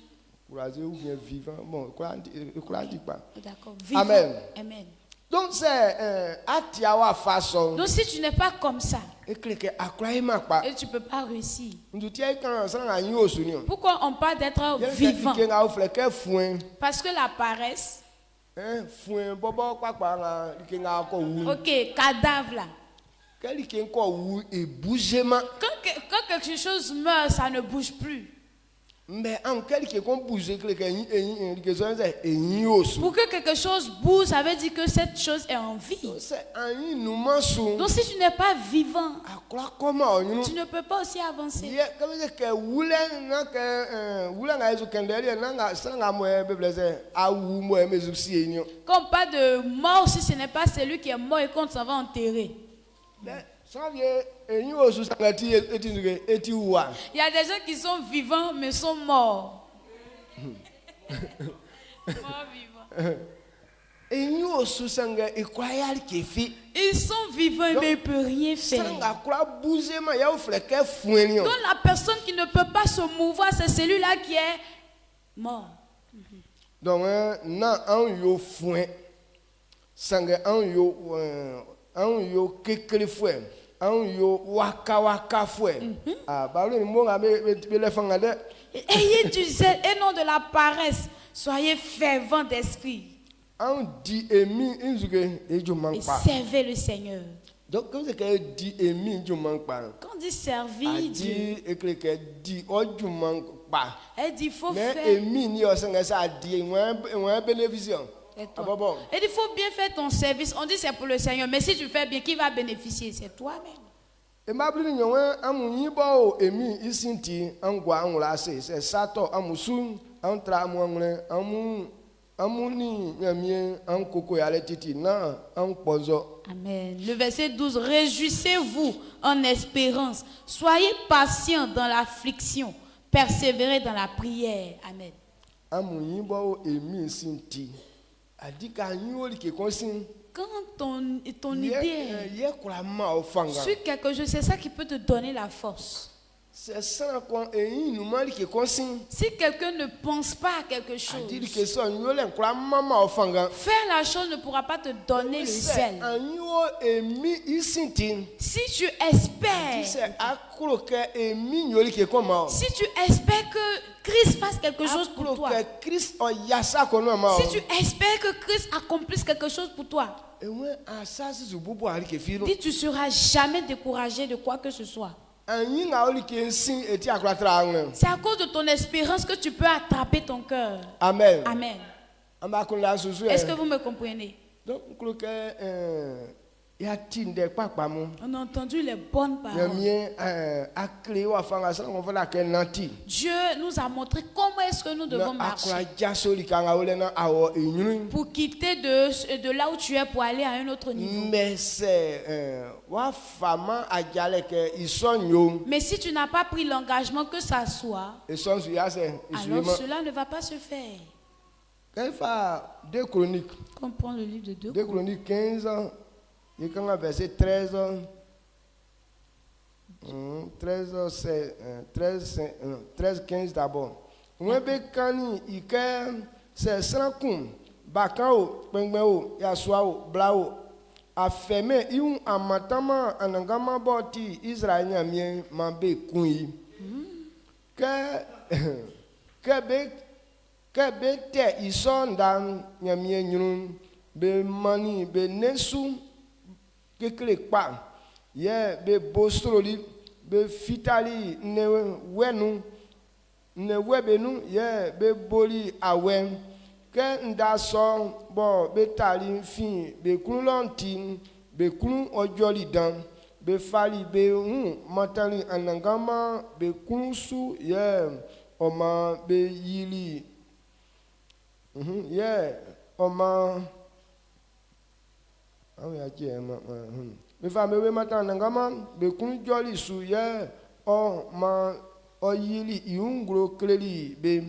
Courageux ou bien vivant. Bon, quoi dit pas. D'accord. Vivant. Amen. Amen. Donc c'est atiawa façon. Donc si tu n'es pas comme ça, Et tu tu ne peux pas réussir. Pourquoi Pourquoi on parle d'être vivant? vivant? Parce que la paresse, ok, cadavre là. Quand quelque chose meurt, ça ne bouge plus. Mais en quelque qu'on bouge, Pour que quelque chose bouge, ça veut dire que cette chose est en vie. Donc si tu n'es pas vivant, tu ne peux pas aussi avancer. Quand on parle de mort, si ce n'est pas celui qui est mort et qu'on s'en va enterrer. Il y a des gens qui sont vivants mais sont morts. Morts vivants. Ils sont vivants mais ils ne peuvent rien faire. Donc la personne qui ne peut pas se mouvoir, c'est celui-là qui est mort. Donc, Ayez du zèle et non de la paresse. Soyez fervents d'esprit. Et servez le Seigneur. Donc, quand on dit servir Dieu, elle dit il faut faire. Et il faut bien faire ton service. On dit c'est pour le Seigneur. Mais si tu fais bien, qui va bénéficier? C'est toi-même. Amen. Le verset 12. Réjouissez-vous en espérance. Soyez patients dans l'affliction. Persévérez dans la prière. Amen. Quand ton idée sur quelque chose, c'est ça qui peut te donner la force. Si quelqu'un ne pense pas à quelque chose, faire la chose ne pourra pas te donner le zèle. Si tu espères, que Christ fasse quelque chose pour toi, si tu espères que Christ accomplisse quelque chose pour toi, dis tu ne seras jamais découragé de quoi que ce soit. C'est à cause de ton espérance que tu peux attraper ton cœur. Amen. Amen. Est-ce que vous me comprenez? On a entendu les bonnes paroles. Dieu nous a montré comment est-ce que nous devons marcher pour quitter de là où tu es pour aller à un autre niveau. Mais si tu n'as pas pris l'engagement que ça soit, alors cela ne va pas se faire. Quand on prend le livre de 2 Chroniques 15, verset 13, 15 d'abord. C'est sankum, bakao, pengmeo, yaswao, blao, afeme, iun amatama, anangama boti, Israël mien, mambe kui. Que bete isondan, yamien yun, be mani, be nesu, que pa ye be bostroli be fitali ne wenu ne webenu ye be boli awen que nda so bo be tali fin be kulontin be kulun ojoli dan be fali be matali anangama be kunsu ye oma be yili ye oma Me fa me mata nangama be kun joli su ye o ma o yili iungro kleli be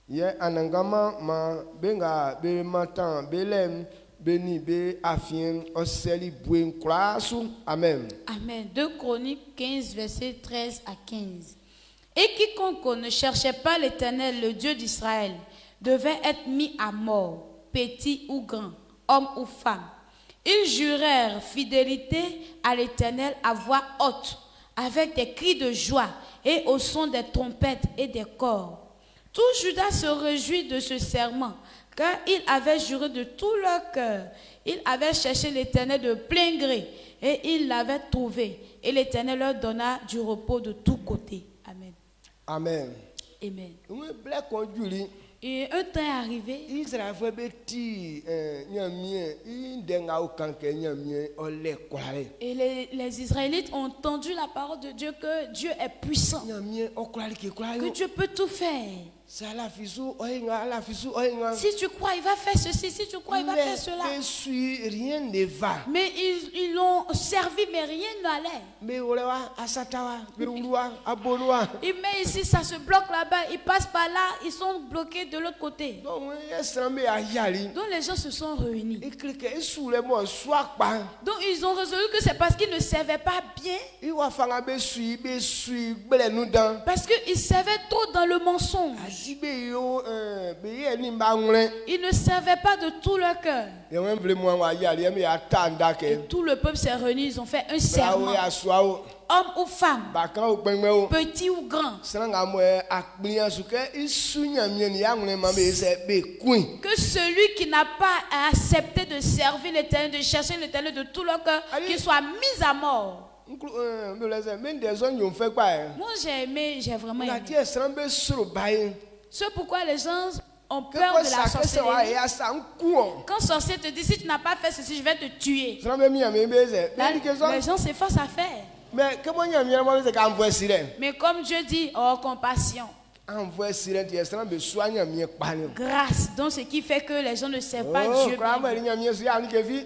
ye anangama ma benga be mata belem beni be afien o seli buen klasu. Amen. Amen. 2 Chroniques 15, versets 13 à 15. Et quiconque ne cherchait pas l'Éternel, le Dieu d'Israël, devait être mis à mort, petit ou grand, homme ou femme. Ils jurèrent fidélité à l'Éternel à voix haute, avec des cris de joie et au son des trompettes et des cors. Tout Juda se réjouit de ce serment, car ils avaient juré de tout leur cœur. Ils avaient cherché l'Éternel de plein gré, et ils l'avaient trouvé. Et l'Éternel leur donna du repos de tous côtés. Amen. Amen. Amen. We black on Julie. Et un temps est arrivé. Israël fait bêti nyamie indenga ukanke nyamie ole kwale. Et les Israélites ont entendu la parole de Dieu que Dieu est puissant. Nyamie okwale ki kwale. Que Dieu peut tout faire. Ça la fisu oinga la fisu oinga. Si tu crois, il va faire ceci. Si tu crois, il va faire cela. Mais rien ne va. Mais ils l'ont servi, mais rien n'allait. Mais olewa asatawa, beruwa abonwa. Il met ici, ça se bloque là-bas. Ils passent par là, ils sont bloqués de l'autre côté. Donc les gens se sont réunis. Donc ils ont résolu que c'est parce qu'ils ne servaient pas bien. Parce qu'ils servaient trop dans le mensonge. Ils ne servaient pas de tout leur cœur. Et tout le peuple s'est réuni, ils ont fait un serment. Homme ou femme, petit ou grand, que celui qui n'a pas accepté de servir l'Éternel, de chercher l'Éternel de tout leur cœur, qu'il soit mis à mort. Moi j'ai aimé, j'ai vraiment aimé. C'est pourquoi les gens ont peur de la sorcellerie. Quand sorcier te dit si tu n'as pas fait ceci, je vais te tuer. Là, les gens s'efforcent à faire. Mais comme Dieu dit, oh compassion, grâce, donc ce qui fait que les gens ne servent pas Dieu.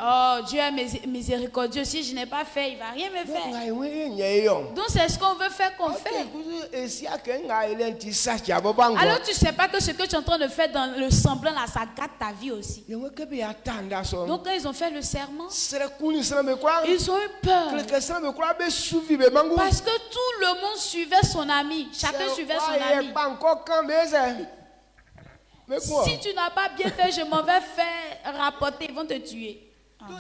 Oh, Dieu est miséricordieux. Si je n'ai pas fait, il ne va rien me faire. Donc c'est ce qu'on veut faire qu'on fait. Alors tu ne sais pas que ce que tu es en train de faire dans le semblant là, ça gâte ta vie aussi. Donc quand ils ont fait le serment, ils ont eu peur. Parce que tout le monde suivait son ami. Chacun suivait son ami. Si tu n'as pas bien fait, je m'en vais faire rapporter, ils vont te tuer. Donc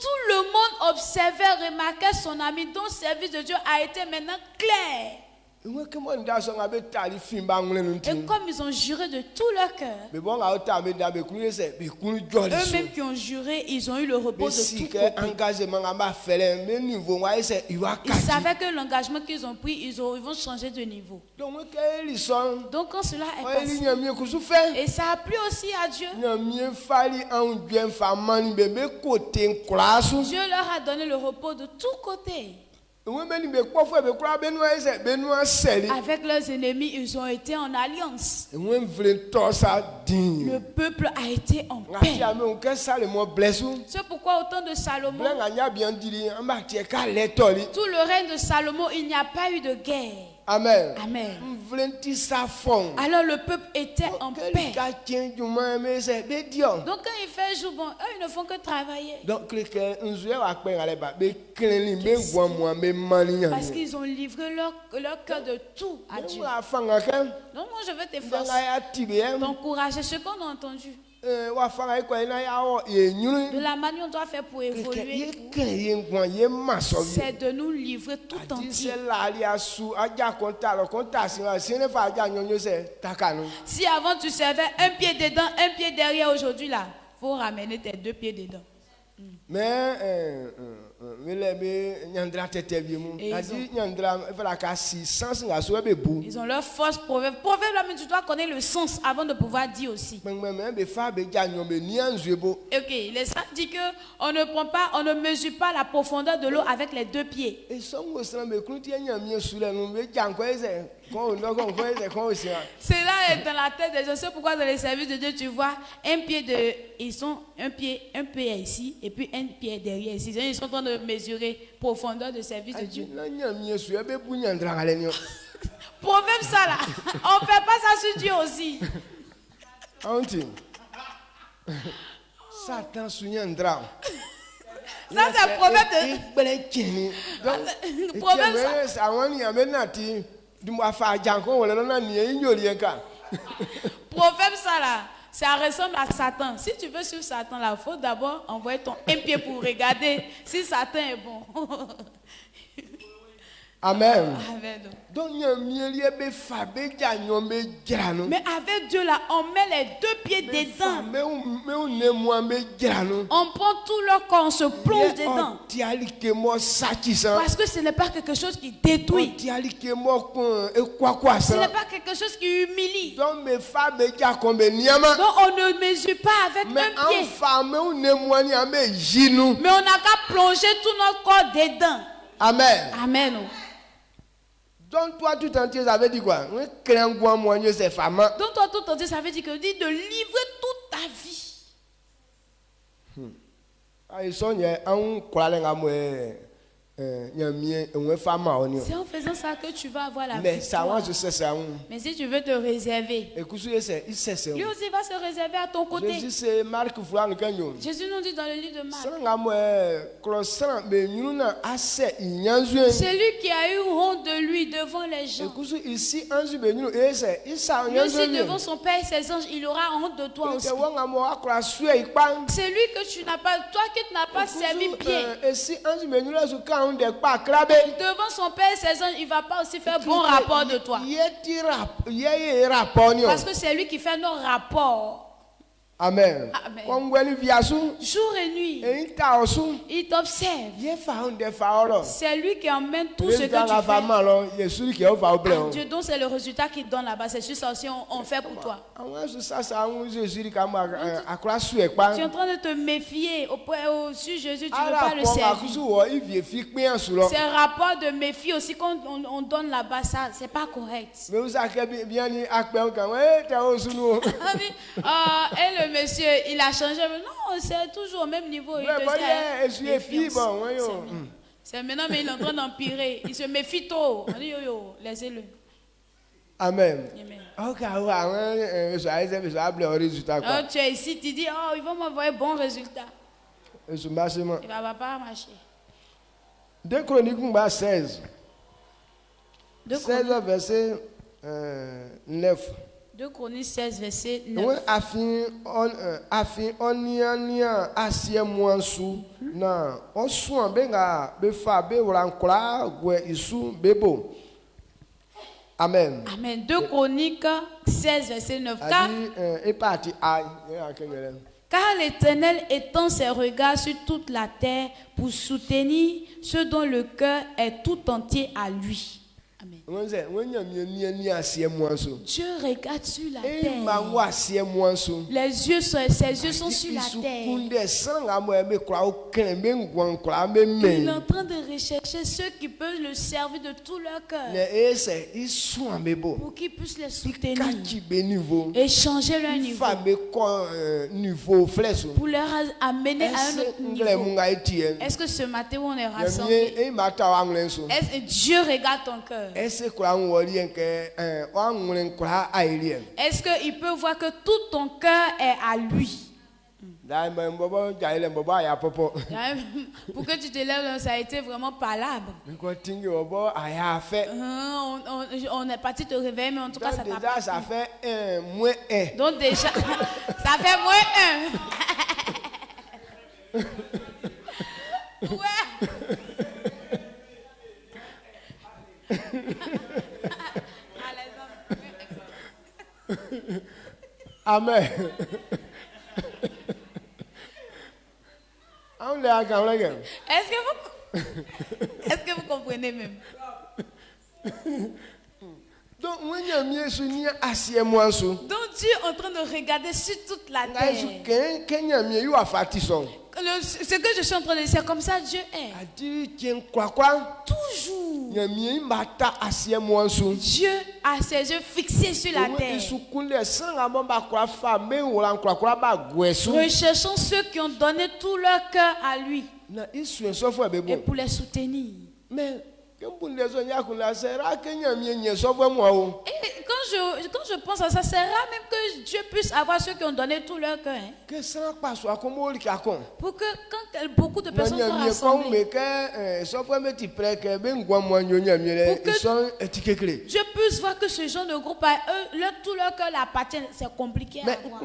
tout le monde observait, remarquait son ami, dont le service de Dieu a été maintenant clair. Et comme ils ont juré de tout leur cœur, eux-mêmes qui ont juré, ils ont eu le repos de tout côté. Ils savaient que l'engagement qu'ils ont pris, ils vont changer de niveau. Donc quand cela est passé, et ça a plu aussi à Dieu, Dieu leur a donné le repos de tous côtés. Avec leurs ennemis, ils ont été en alliance. Le peuple a été en paix. C'est pourquoi au temps de Salomon, tout le règne de Salomon, il n'y a pas eu de guerre. Amen. Amen. Alors le peuple était en paix. Donc quand il fait jour, bon, eux ils ne font que travailler. Parce qu'ils ont livré leur cœur de tout à Dieu. Donc moi je veux t'encourager ce qu'on a entendu. De la manière on doit faire pour évoluer, c'est de nous livrer tout entier. Si avant tu servais un pied dedans, un pied derrière, aujourd'hui là, faut ramener tes 2 pieds dedans. Mais Ils ont leur force proverbe. Proverbe, là, mais tu dois connaître le sens avant de pouvoir dire aussi. Ok, les saints disent qu'on ne prend pas, on ne mesure pas la profondeur de l'eau avec les 2 pieds. Cela est dans la tête des gens. C'est pourquoi dans les services de Dieu, tu vois un pied de. Ils sont un pied ici et puis un pied derrière ici. Ils sont en train de mesurer profondeur de service de Dieu. Proverbe ça là. On ne fait pas ça sur Dieu aussi. Satan souviendra. Ça c'est proverbe de. Proverbe ça. Proverbe ça là. Ça ressemble à Satan. Si tu veux suivre Satan là, il faut d'abord envoyer ton un pied pour regarder si Satan est bon. Amen. Amen. Donc, mais avec Dieu là, on met les 2 pieds dedans. On prend tout leur corps, on se plonge dedans. Parce que ce n'est pas quelque chose qui détruit. Ce n'est pas quelque chose qui humilie. Donc on ne mesure pas avec un pied. Mais on n'a qu'à plonger tout notre corps dedans. Amen. Amen. Donc toi tout entier, ça veut dire quoi? Donc toi tout entier, ça veut dire que dit de livrer toute ta vie. C'est en faisant ça que tu vas avoir la victoire. Mais si tu veux te réserver, lui aussi va se réserver à ton côté. Jésus nous dit dans le livre de Marc, celui qui a eu honte de lui devant les gens, lui aussi devant son Père et ses anges, il aura honte de toi aussi. C'est lui que tu n'as pas, toi qui n'as pas servi pied. Devant son Père et ses anges, il ne va pas aussi faire bon rapport de toi. Parce que c'est lui qui fait nos rapports. Amen. Amen. Jour et nuit, il t'observe. C'est lui qui emmène tout ce que tu fais. Dieu, donc c'est le résultat qu'il donne là-bas. C'est sur ça aussi on fait pour toi. Tu es en train de te méfier au sur Jésus, tu ne veux pas le servir. C'est un rapport de méfie aussi qu'on donne là-bas, ça, c'est pas correct. Et le monsieur, il a changé. Non, c'est toujours au même niveau. C'est maintenant, mais il est en train d'empirer. Il se méfie trop. On dit yo, laissez-le. Amen. Amen. Tu es ici, tu dis, oh, ils vont m'envoyer bon résultat. Il ne va pas marcher. 2 Chroniques 16. 16 verset 9. 2 Chroniques 16 verset 9. Amen. Amen. 2 Chroniques 16 verset 9. Car l'Éternel étend ses regards sur toute la terre pour soutenir ceux dont le cœur est tout entier à lui. Amen. Dieu regarde sur la terre. Ses yeux sont sur la terre. Il est en train de rechercher ceux qui peuvent le servir de tout leur cœur. Pour qu'ils puissent les soutenir et changer leur niveau. Pour leur amener à un autre niveau. Est-ce que ce matin où on est rassemblés, Dieu regarde ton cœur? Est-ce qu'il peut voir que tout ton cœur est à lui? Pour que tu te lèves, ça a été vraiment palabre. On est parti te réveiller, mais en tout cas, ça t'a pas. Ça fait -1. Donc déjà, ça fait -1. Ouais. Amen. Est-ce que vous Est-ce que vous comprenez même? Donc, moi, il y a mieux sur ni assied moi sous. Donc Dieu est en train de regarder sur toute la terre. Ce que je suis en train de dire, c'est comme ça Dieu est. Toujours. Dieu a ses yeux fixés sur la terre. Recherchons ceux qui ont donné tout leur cœur à lui. Et pour les soutenir. Et quand je pense à ça, c'est rare même que Dieu puisse avoir ceux qui ont donné tout leur cœur. Hein. Pour que quand beaucoup de personnes soient rassemblées, pour que Dieu puisse voir que ce genre de groupe, à eux, tout leur cœur l'appartient, c'est compliqué à voir.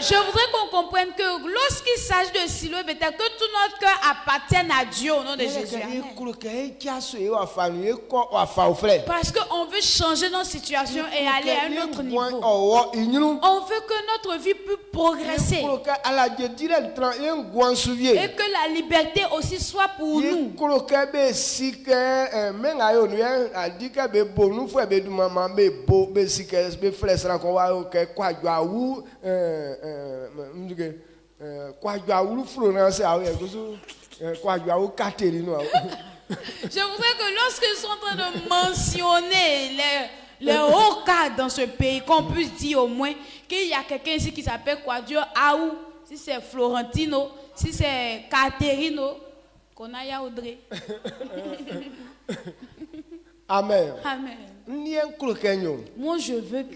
Je voudrais qu'on comprenne que lorsqu'il s'agit de Siloé, que tout notre cœur appartienne à Dieu au nom de Jésus. Parce qu'on veut changer notre situation et aller à un autre niveau. On veut que notre vie puisse progresser. Et que la liberté aussi soit pour nous. Je voudrais que lorsque nous sommes en train de mentionner les hauts cadres dans ce pays, qu'on puisse dire au moins qu'il y a quelqu'un ici qui s'appelle Kwadjo Aou, si c'est Florentino, si c'est Caterino, qu'on a ya Audrey. Amen. Amen. Moi, je veux que...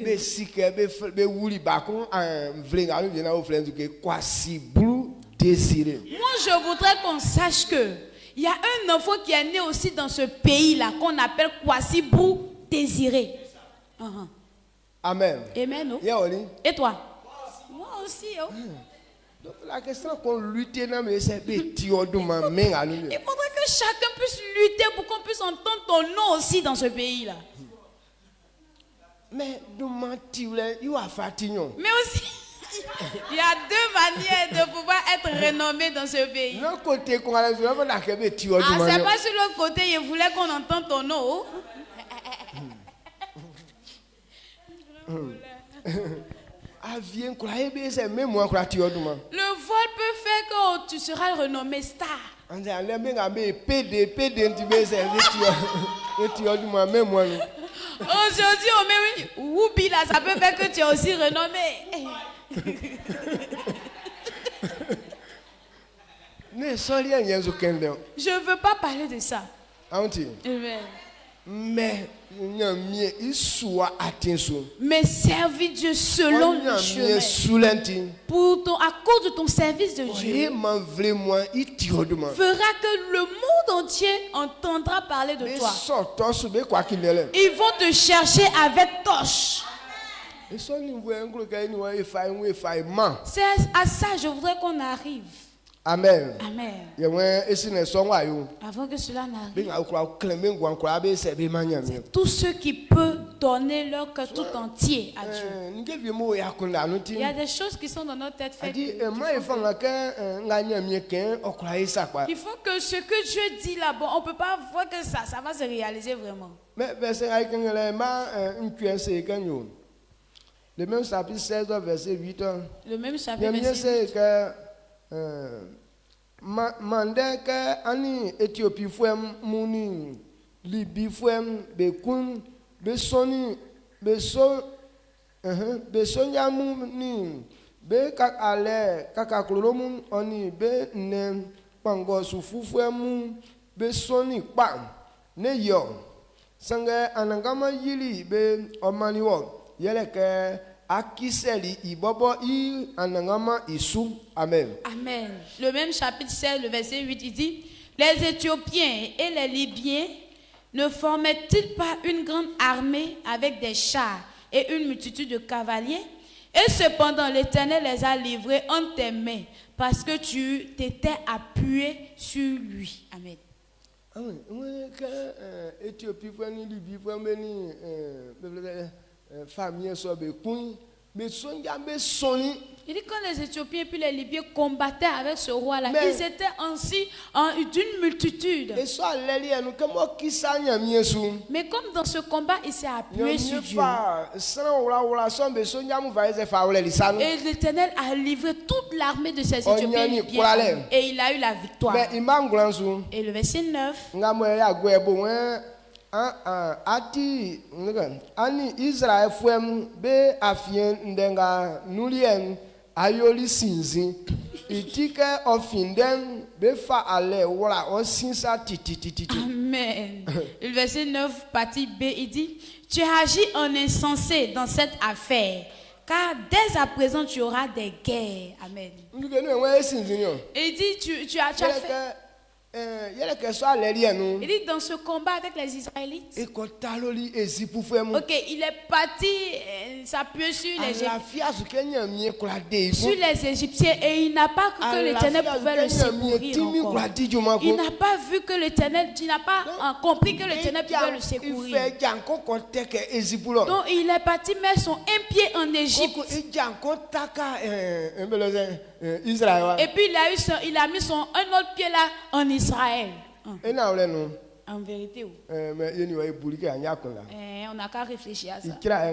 Moi, je voudrais qu'on sache que il y a un enfant qui est né aussi dans ce pays-là qu'on appelle Kwasi Brou Désiré. Amen. Amen. Oh. Et toi? Moi aussi. Oh. Donc la question qu'on lutte, il faudrait que chacun puisse lutter pour qu'on puisse entendre ton nom aussi dans ce pays-là. Mais aussi, il y a deux manières de pouvoir être renommé dans ce pays. C'est pas sur l'autre côté, il voulait qu'on entende ton nom. Le vol peut faire que tu seras renommé star. Aujourd'hui, on met Woubi là, ça peut faire que tu es aussi renommé. Je ne veux pas parler de ça. Mais servir Dieu selon le chemin. À cause de ton service de Dieu, fera que le monde entier entendra parler de toi. Ils vont te chercher avec torche. C'est à ça je voudrais qu'on arrive. Amen. Amen. Avant que cela n'arrive, tous ceux qui peuvent donner leur cœur tout entier à Dieu. Il y a des choses qui sont dans notre tête faites. Il faut que ce que Dieu dit là-bas, on ne peut pas voir que ça va se réaliser vraiment. Le même chapitre 16, verset 8. Le même chapitre verset 8. Mandeke ani Éthiopie fouem muni Libye fouem bekun besoni besonya muni be kak ale kakaklomun oni be ne pango sufu fouem besoni pa ne yo sange anangama yili be omaniwo yeleke Akiseli ibobo I anangama isu. Amen. Amen. Le même chapitre 16, le verset 8, il dit: les Éthiopiens et les Libyens ne formaient-ils pas une grande armée avec des chars et une multitude de cavaliers? Et cependant, l'Éternel les a livrés entre tes mains parce que tu t'étais appuyé sur lui. Amen. Éthiopie, Libye, famille soit bekun be sonja be soni. Il dit quand les Éthiopiens puis les Libyens combattaient avec ce roi-là, Mais- ils étaient ainsi d'une multitude. Et ça leli enu que mo kisa nyamie su. Mais comme dans ce combat, il s'est appuyé sur Nyamie Dieu. fa san wala son be sonja mu va eze fa wala lisanu. Et l'Éternel a livré toute l'armée de ces Oh, Éthiopiens nyani, libyens. kurale. Et il a eu la victoire. Mais imanglan su. Et le verset 9. Nga mo ya gwe bo ati nga ani Israel fuem be afien ndenga nulien ayoli sinzi itike ofinden be fa ale wala o sinsa titi. Amen. Le verset 9, partie B, il dit, tu agis en insensé dans cette affaire, car dès à présent tu auras des guerres. Amen. Nduke no we sinzi ni o. Et il dit, tu as fait... Yele ke so aleri enu. Il dit, dans ce combat avec les Israélites, E ko taloli ezipu fuem. ok, il est parti s'appuyer sur Alafia su kenya mi kula de sur les Égyptiens et il n'a pas cru que l'Éternel pouvait le secourir encore. Il n'a pas vu que l'Éternel, il n'a pas compris que l'Éternel pouvait le secourir. Donc il est parti mettre son un pied en Égypte. Et puis il a mis un autre pied là en Israël. En vérité, on n'a qu'à réfléchir à ça. Tout à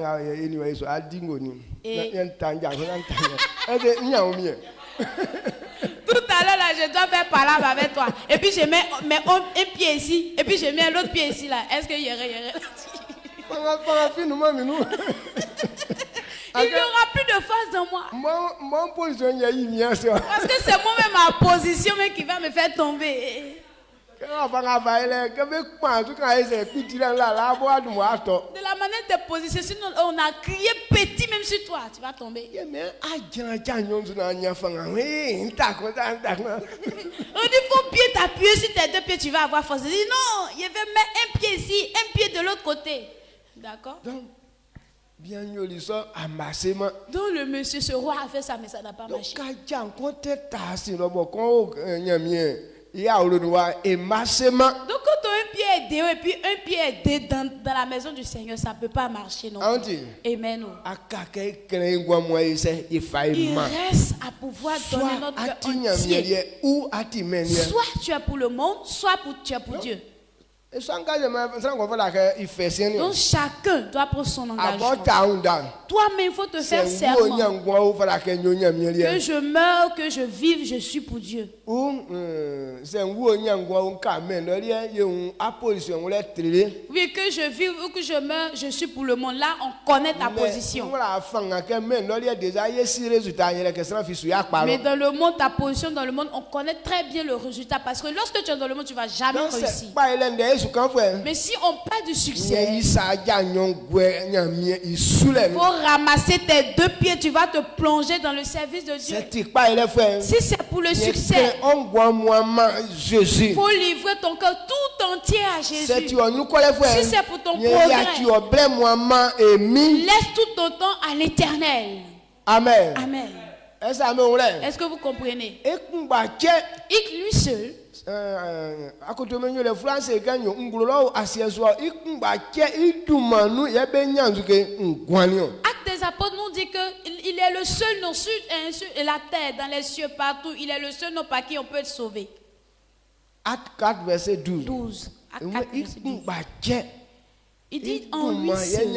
l'heure, là, je dois faire palabre avec toi. Et puis je mets un pied ici, et puis je mets un autre pied ici là. Est-ce qu'il y aurait il n'y aura plus de force dans moi. Parce que c'est moi-même ma position même qui va me faire tomber. De la manière de position, sinon on a crié petit même sur toi, tu vas tomber. On dit faut bien t'appuyer sur tes deux pieds, tu vas avoir force. Il dit non, je vais mettre un pied ici, un pied de l'autre côté. D'accord? Donc le monsieur, ce roi a fait ça, mais ça n'a pas marché. Donc quand un pied est dehors et puis un pied est dans la maison du Seigneur, ça ne peut pas marcher non plus. Amen. Il reste à pouvoir donner notre cœur entier. Soit tu es pour le monde, soit tu es pour Dieu. Donc chacun doit prendre son engagement. Toi-même, il faut te faire serment. Que je meure, que je vive, je suis pour Dieu. Oui, que je vive ou que je meure, je suis pour le monde. Là, on connaît ta position. Mais dans le monde, ta position dans le monde, on connaît très bien le résultat. Parce que lorsque tu es dans le monde, tu ne vas jamais réussir. Mais si on parle du succès, il faut ramasser tes deux pieds, tu vas te plonger dans le service de Dieu. Si c'est pour le succès, il faut livrer ton cœur tout entier à Jésus. Si c'est pour ton progrès, laisse tout ton temps à l'Éternel. Amen. Amen. Est-ce que vous comprenez? Et lui seul. Acte des apôtres nous dit qu'il est le seul nom sur la terre, dans les cieux, partout. Il est le seul nom par qui on peut être sauvé. Acte 4, verset 12. Acte 4, verset 12. Il dit en lui seul.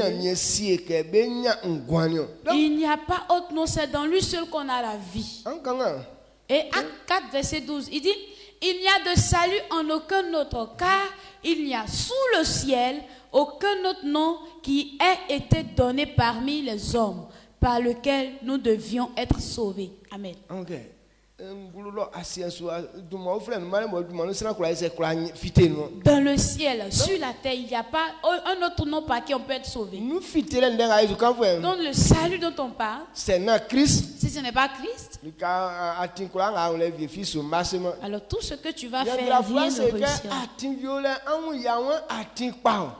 Il n'y a pas autre nom, c'est dans lui seul qu'on a la vie. Et Acte 4, verset 12, il dit, il n'y a de salut en aucun autre, car il n'y a sous le ciel aucun autre nom qui ait été donné parmi les hommes, par lequel nous devions être sauvés. Amen. Dans le ciel, sur la terre, il n'y a pas un autre nom par qui on peut être sauvé. Donc le salut dont on parle, si ce n'est pas Christ, alors tout ce que tu vas faire, rien ne réussira.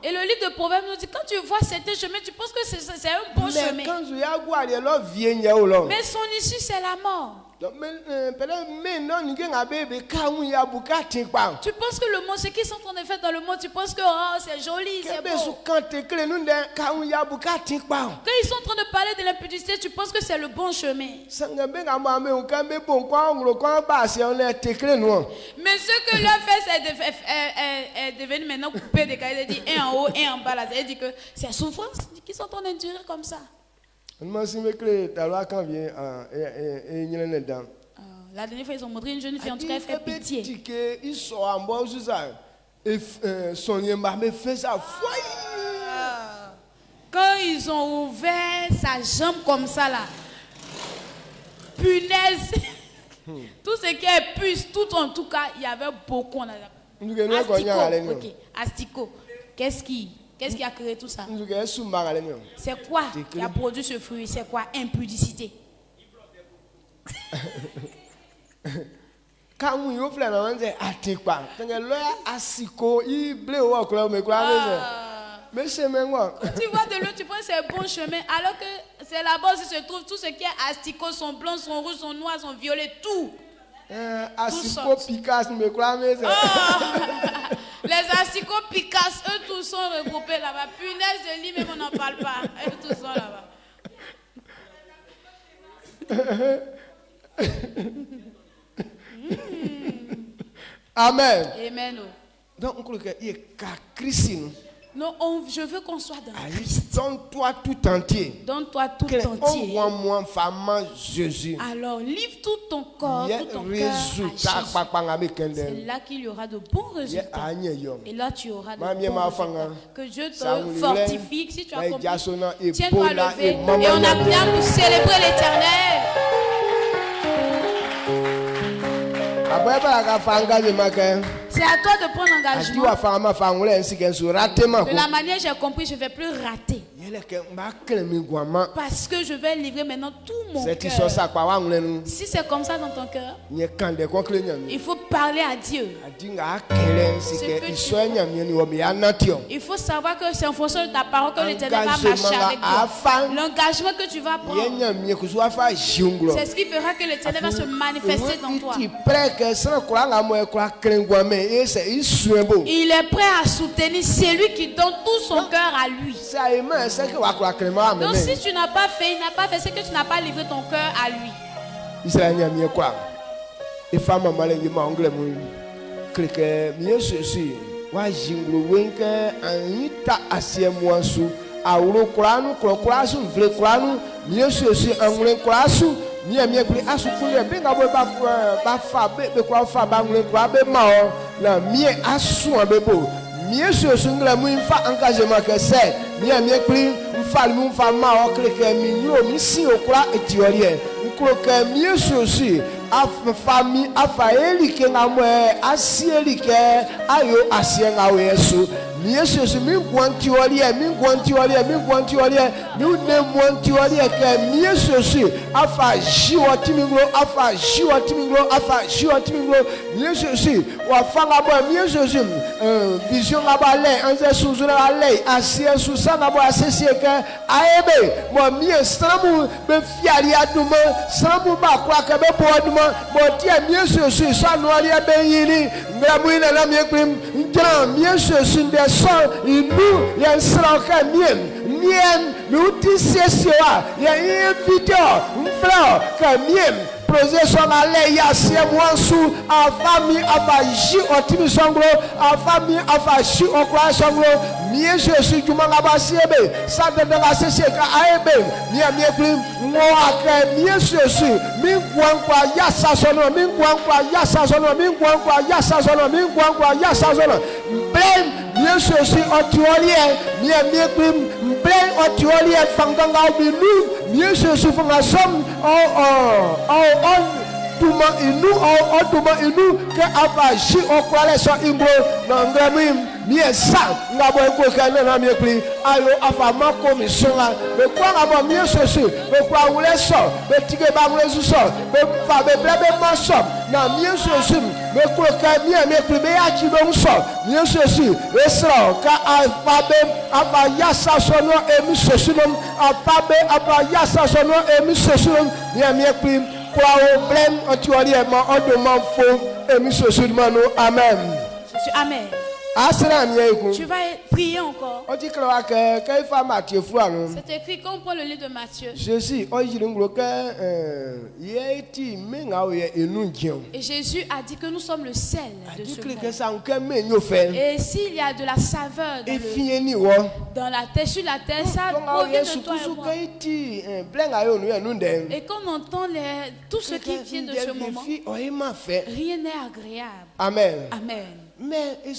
Et le livre de Proverbes nous dit, quand tu vois certains chemins, tu penses que c'est un bon chemin. Mais son issue, c'est la mort. Tu penses que le monde, ce qu'ils sont en train de faire dans le monde, tu penses que oh, c'est joli, c'est beau. Quand ils sont en train de parler de l'impudicité, tu penses que c'est le bon chemin. Mais ce que leur fait, c'est devenu maintenant coupé des cahiers. Il dit un en haut, un en bas. Là. Il dit que c'est souffrance qu'ils sont en train d'endurer comme ça. La dernière fois, ils ont montré une jeune fille, en tout cas, elle fait pitié. Quand ils ont ouvert sa jambe comme ça, là, punaise, tout ce qui est puce, tout en tout cas, il y avait beaucoup. Asticot. Qu'est-ce qui a créé tout ça? C'est quoi qui a produit ce fruit? C'est quoi? Impudicité. Tu vois de l'eau, tu penses que c'est un bon chemin, alors que c'est là-bas où se trouve tout ce qui est asticot, sont blancs, sont rouges, sont noirs, sont violets, tout. Asticot Picasso, les asticots Picasso, eux tous sont regroupés là-bas. Punaise de lit, même on n'en parle pas. Eux tous sont là-bas. Amen. Amen. Donc, il y a Christ. Non, je veux qu'on soit dans Christ. Donne-toi tout entier. Donne-toi tout entier. Jésus. Alors, livre tout ton corps, tout ton cœur à Jésus. C'est là qu'il y aura de bons résultats. Et là, tu auras de bons résultats. Que Dieu te fortifie. Si tu as compris, tiens-toi levé. Et on acclame pour célébrer l'Éternel. C'est à toi de prendre engagement. De la manière j'ai compris, je ne vais plus rater. Parce que je vais livrer maintenant tout mon cœur. Si c'est comme ça dans ton cœur, il faut parler à Dieu. Il faut savoir que c'est en fonction de ta parole que l'Éternel va marcher avec toi. L'engagement que tu vas prendre, c'est ce qui fera que l'Éternel va se manifester dans toi. Il est prêt à soutenir celui qui donne tout son cœur à lui. Donc si tu n'as pas fait, il n'a pas fait, c'est que tu n'as pas livré ton cœur à lui. Kwa blem antiori e ma odoman fo emi sosudman no amen. Je suis Amen. Asra mi eku. Tu vas prier encore. O ti kra ke fa Matthieu fu anu. C'est écrit quand on prend le livre de Matthieu. Jésus o yiri nglo ke ye ti me nga o ye enu jion. Et Jésus a dit que nous sommes le sel de ce Adikle ke monde. sa nke me nyo fe. Et s'il y a de la saveur E fiye ni wo. dans la terre, sur la terre, ça Donc, provient de toi et moi. Et quand on entend tout ce qui vient de ce moment, rien n'est agréable. Amen. Amen. Mais il y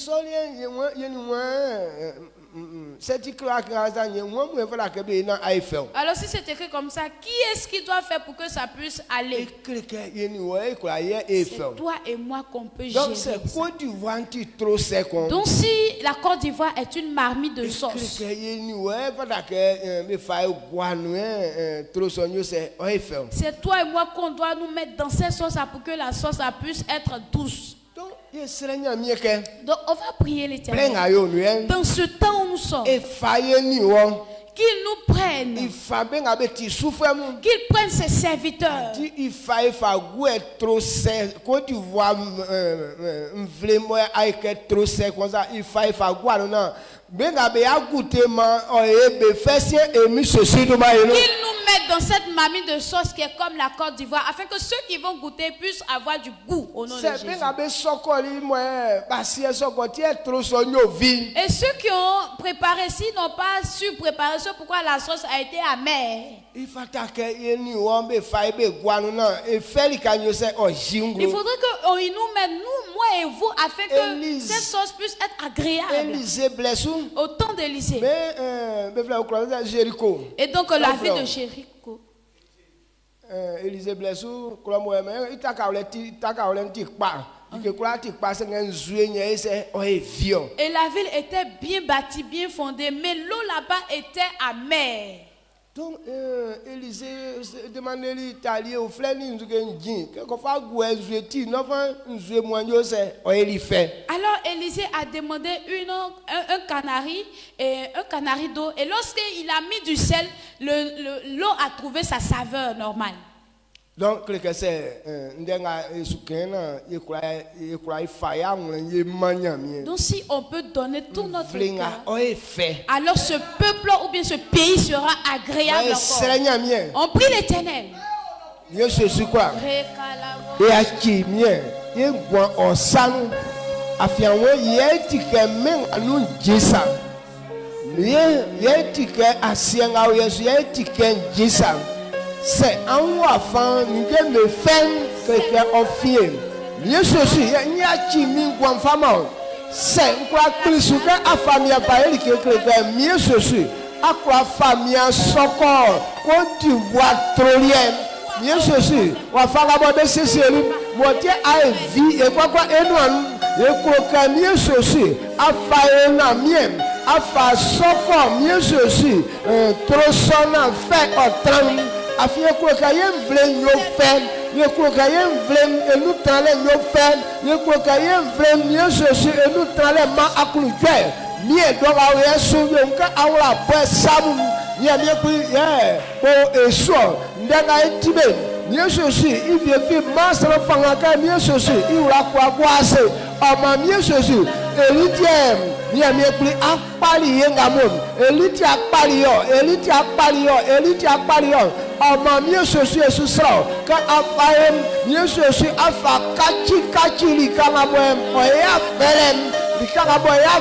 Alors si c'est écrit comme ça, qui est-ce qui doit faire pour que ça puisse aller? C'est toi et moi qu'on peut gérer ça. Donc si la Côte d'Ivoire est une marmite de sauce, c'est toi et moi qu'on doit nous mettre dans cette sauce pour que la sauce puisse être douce. Donc on va prier l'Éternel. Dans ce temps où nous sommes, qu'il nous prenne, qu'il prenne ses serviteurs. Qu'il nous mette dans cette mamie de sauce qui est comme la Côte d'Ivoire, afin que ceux qui vont goûter puissent avoir du goût au nom de Jésus. Et ceux qui ont préparé, s'ils n'ont pas su préparer, c'est pourquoi la sauce a été amère. Il faudrait qu'il nous mette, nous, moi et vous, afin que cette sauce puisse être agréable. Au temps d'Élisée. Et donc la ville de Jéricho. Élisée blessou, et la ville était bien bâtie, bien fondée, mais l'eau là-bas était amère. Donc, Élisée demande à l'Italie au flène une alors Élisée a demandé un canari d'eau, et lorsqu'il a mis du sel, l'eau a trouvé sa saveur normale. Donc, si on peut donner tout notre cœur, alors ce peuple ou bien ce pays sera agréable encore. On prie l'Éternel. C'est un enfant qui me fait quelqu'un offrir. Mieux ceci, il y a qui m'en femme. C'est quoi plus que la famille a parlé que quelqu'un mieux ceci. À quoi famille a son corps, quand tu vois trop rien. Mieux ceci, on va faire la bonne cécile. Moitié à vie et quoi et nous, et quoi mieux ceci. À faire un mien. À faire son corps, mieux ceci. Trop son fait au train. Afin que quelqu'un vle yo fait, le quelqu'un vle et nous trale yo fait, le quelqu'un vle mieux chercher et nous trale ma akuluke. Mieux donc a souvi on ka awla po sam, mieux puis pour eso, ndanga etibe. Mieux chercher, il vient faire masse la fangaka mieux chercher, il la quoi boise. Ama mieux chercher, elitiem. Mieux puis a pali yengamon. Eliti a pali yo. Ama mieux ceci et ce sera quand afaem mieux ceci afa kachi li kama boem oya felem li kama boya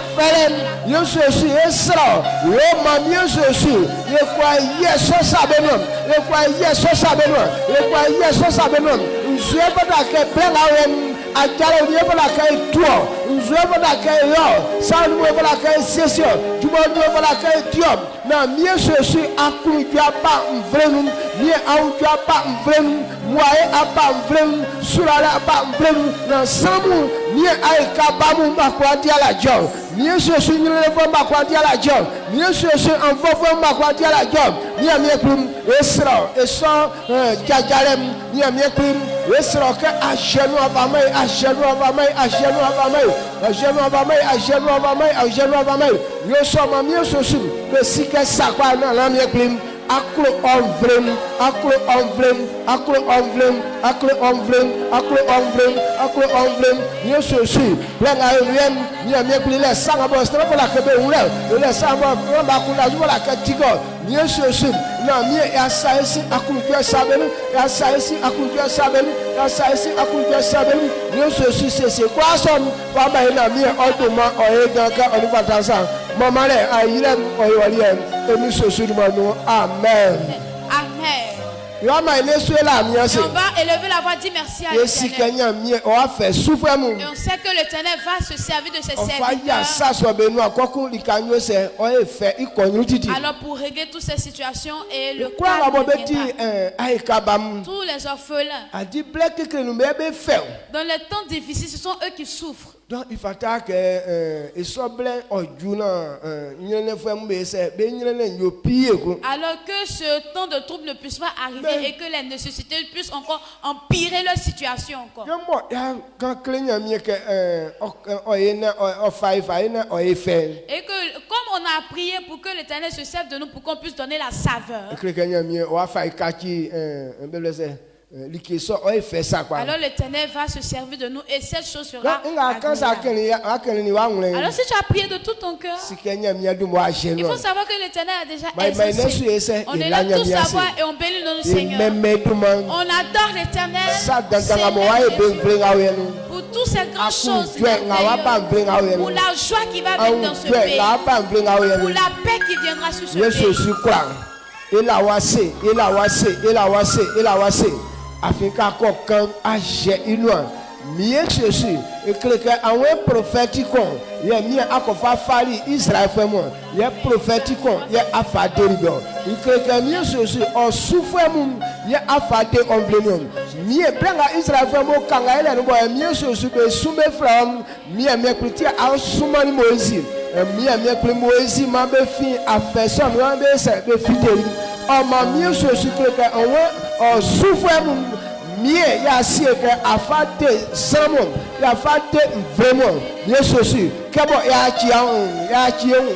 felem mieux ceci et sera yo ma mieux ceci le quoi yeso sabenom je veux que plein awem ajalo ni vola kai toi je veux que yo ça nous vola kai session du monde vola kai diom na mieux ceci akulu tu as pas vrenu ni au tu as pas vrenu moi a pas vrenu surala pas vrenu na samu ni ai kabamu makwati ala job mieux ceci ni le bon makwati ala job mieux ceci en vovon makwati ala job ni amie prim esra eso jajalem ni amie prim esra que a genou avamai yo so ma mieux ceci le sike sakwa na la mie prim aklo onvlem, aklo onvlem, aklo onvlem, aklo onvlem, aklo onvlem, aklo onvlem. Ni sosi, blenga rien, ni amie plile sanga bo stra pour la kebe ule, le sanga bo ba kula ju la katigo. Ni sosi, na mi ya saisi akulu je sabelu, ya saisi akulu je sabelu, ya saisi akulu je sabelu. Ni sosi c'est quoi son ba ba na mi oduma oye ganka onifatansa. Maman le ayilem oyoliem, emi sosi dumanu. Amen. Amen. On va élever la voix, dire merci à l'Éternel. Et on sait que l'Éternel va se servir de ses serviteurs. Alors pour régler toutes ces situations et le calme, tous les orphelins, dans les temps difficiles, ce sont eux qui souffrent. Donc il faut que alors que ce temps de trouble ne puisse pas arriver et que les nécessités puissent encore empirer leur situation encore. Et que comme on a prié pour que l'Éternel se serve de nous pour qu'on puisse donner la saveur, alors l'Éternel va se servir de nous et cette chose sera agréable. Alors si tu as prié de tout ton cœur, il faut savoir que l'Éternel a déjà exaucé. On est là tout savoir et on bénit notre Seigneur. On adore l'Éternel pour toutes ces grandes choses, pour la joie qui va venir dans ce pays, pour la paix qui viendra sur ce pays. Afrika kokan aje inua mie Jésus et que un prophétique ye mie akofa fali Israël femo ye prophétique ye afade do et que mie Jésus o souffre mum ye afade omblenium mie brenga Israël femo kanga ele no boy mie Jésus be sume from mie me kuti a sumani Moïse mie me Moïse ma be fin affection ma be se be fidèle o ma mie Jésus que on souffre mum mie ya sie que afade samo ya fade vraiment yesosi kebo ya chi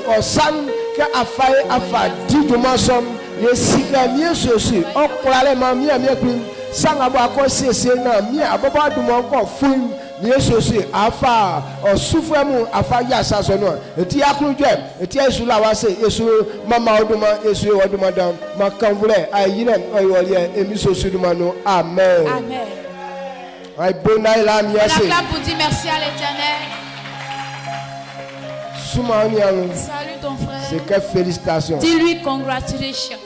o san que afaye afadi do masom yesika mie sosi o kwale ma mie prim sanga bo akosese na mie aboba do mo ko fun yesosi afa o souffre mu afa ya saso no eti akrujwe eti esula wase yesu mama oduma yesu oduma dam makamvule ayire oyole emisosi duma no amen. Amen. Ay bonai la mi ase. On acclame pour dire merci à l'Éternel. Soumani anu. Salut ton frère. C'est que félicitations. Dis-lui congratulations.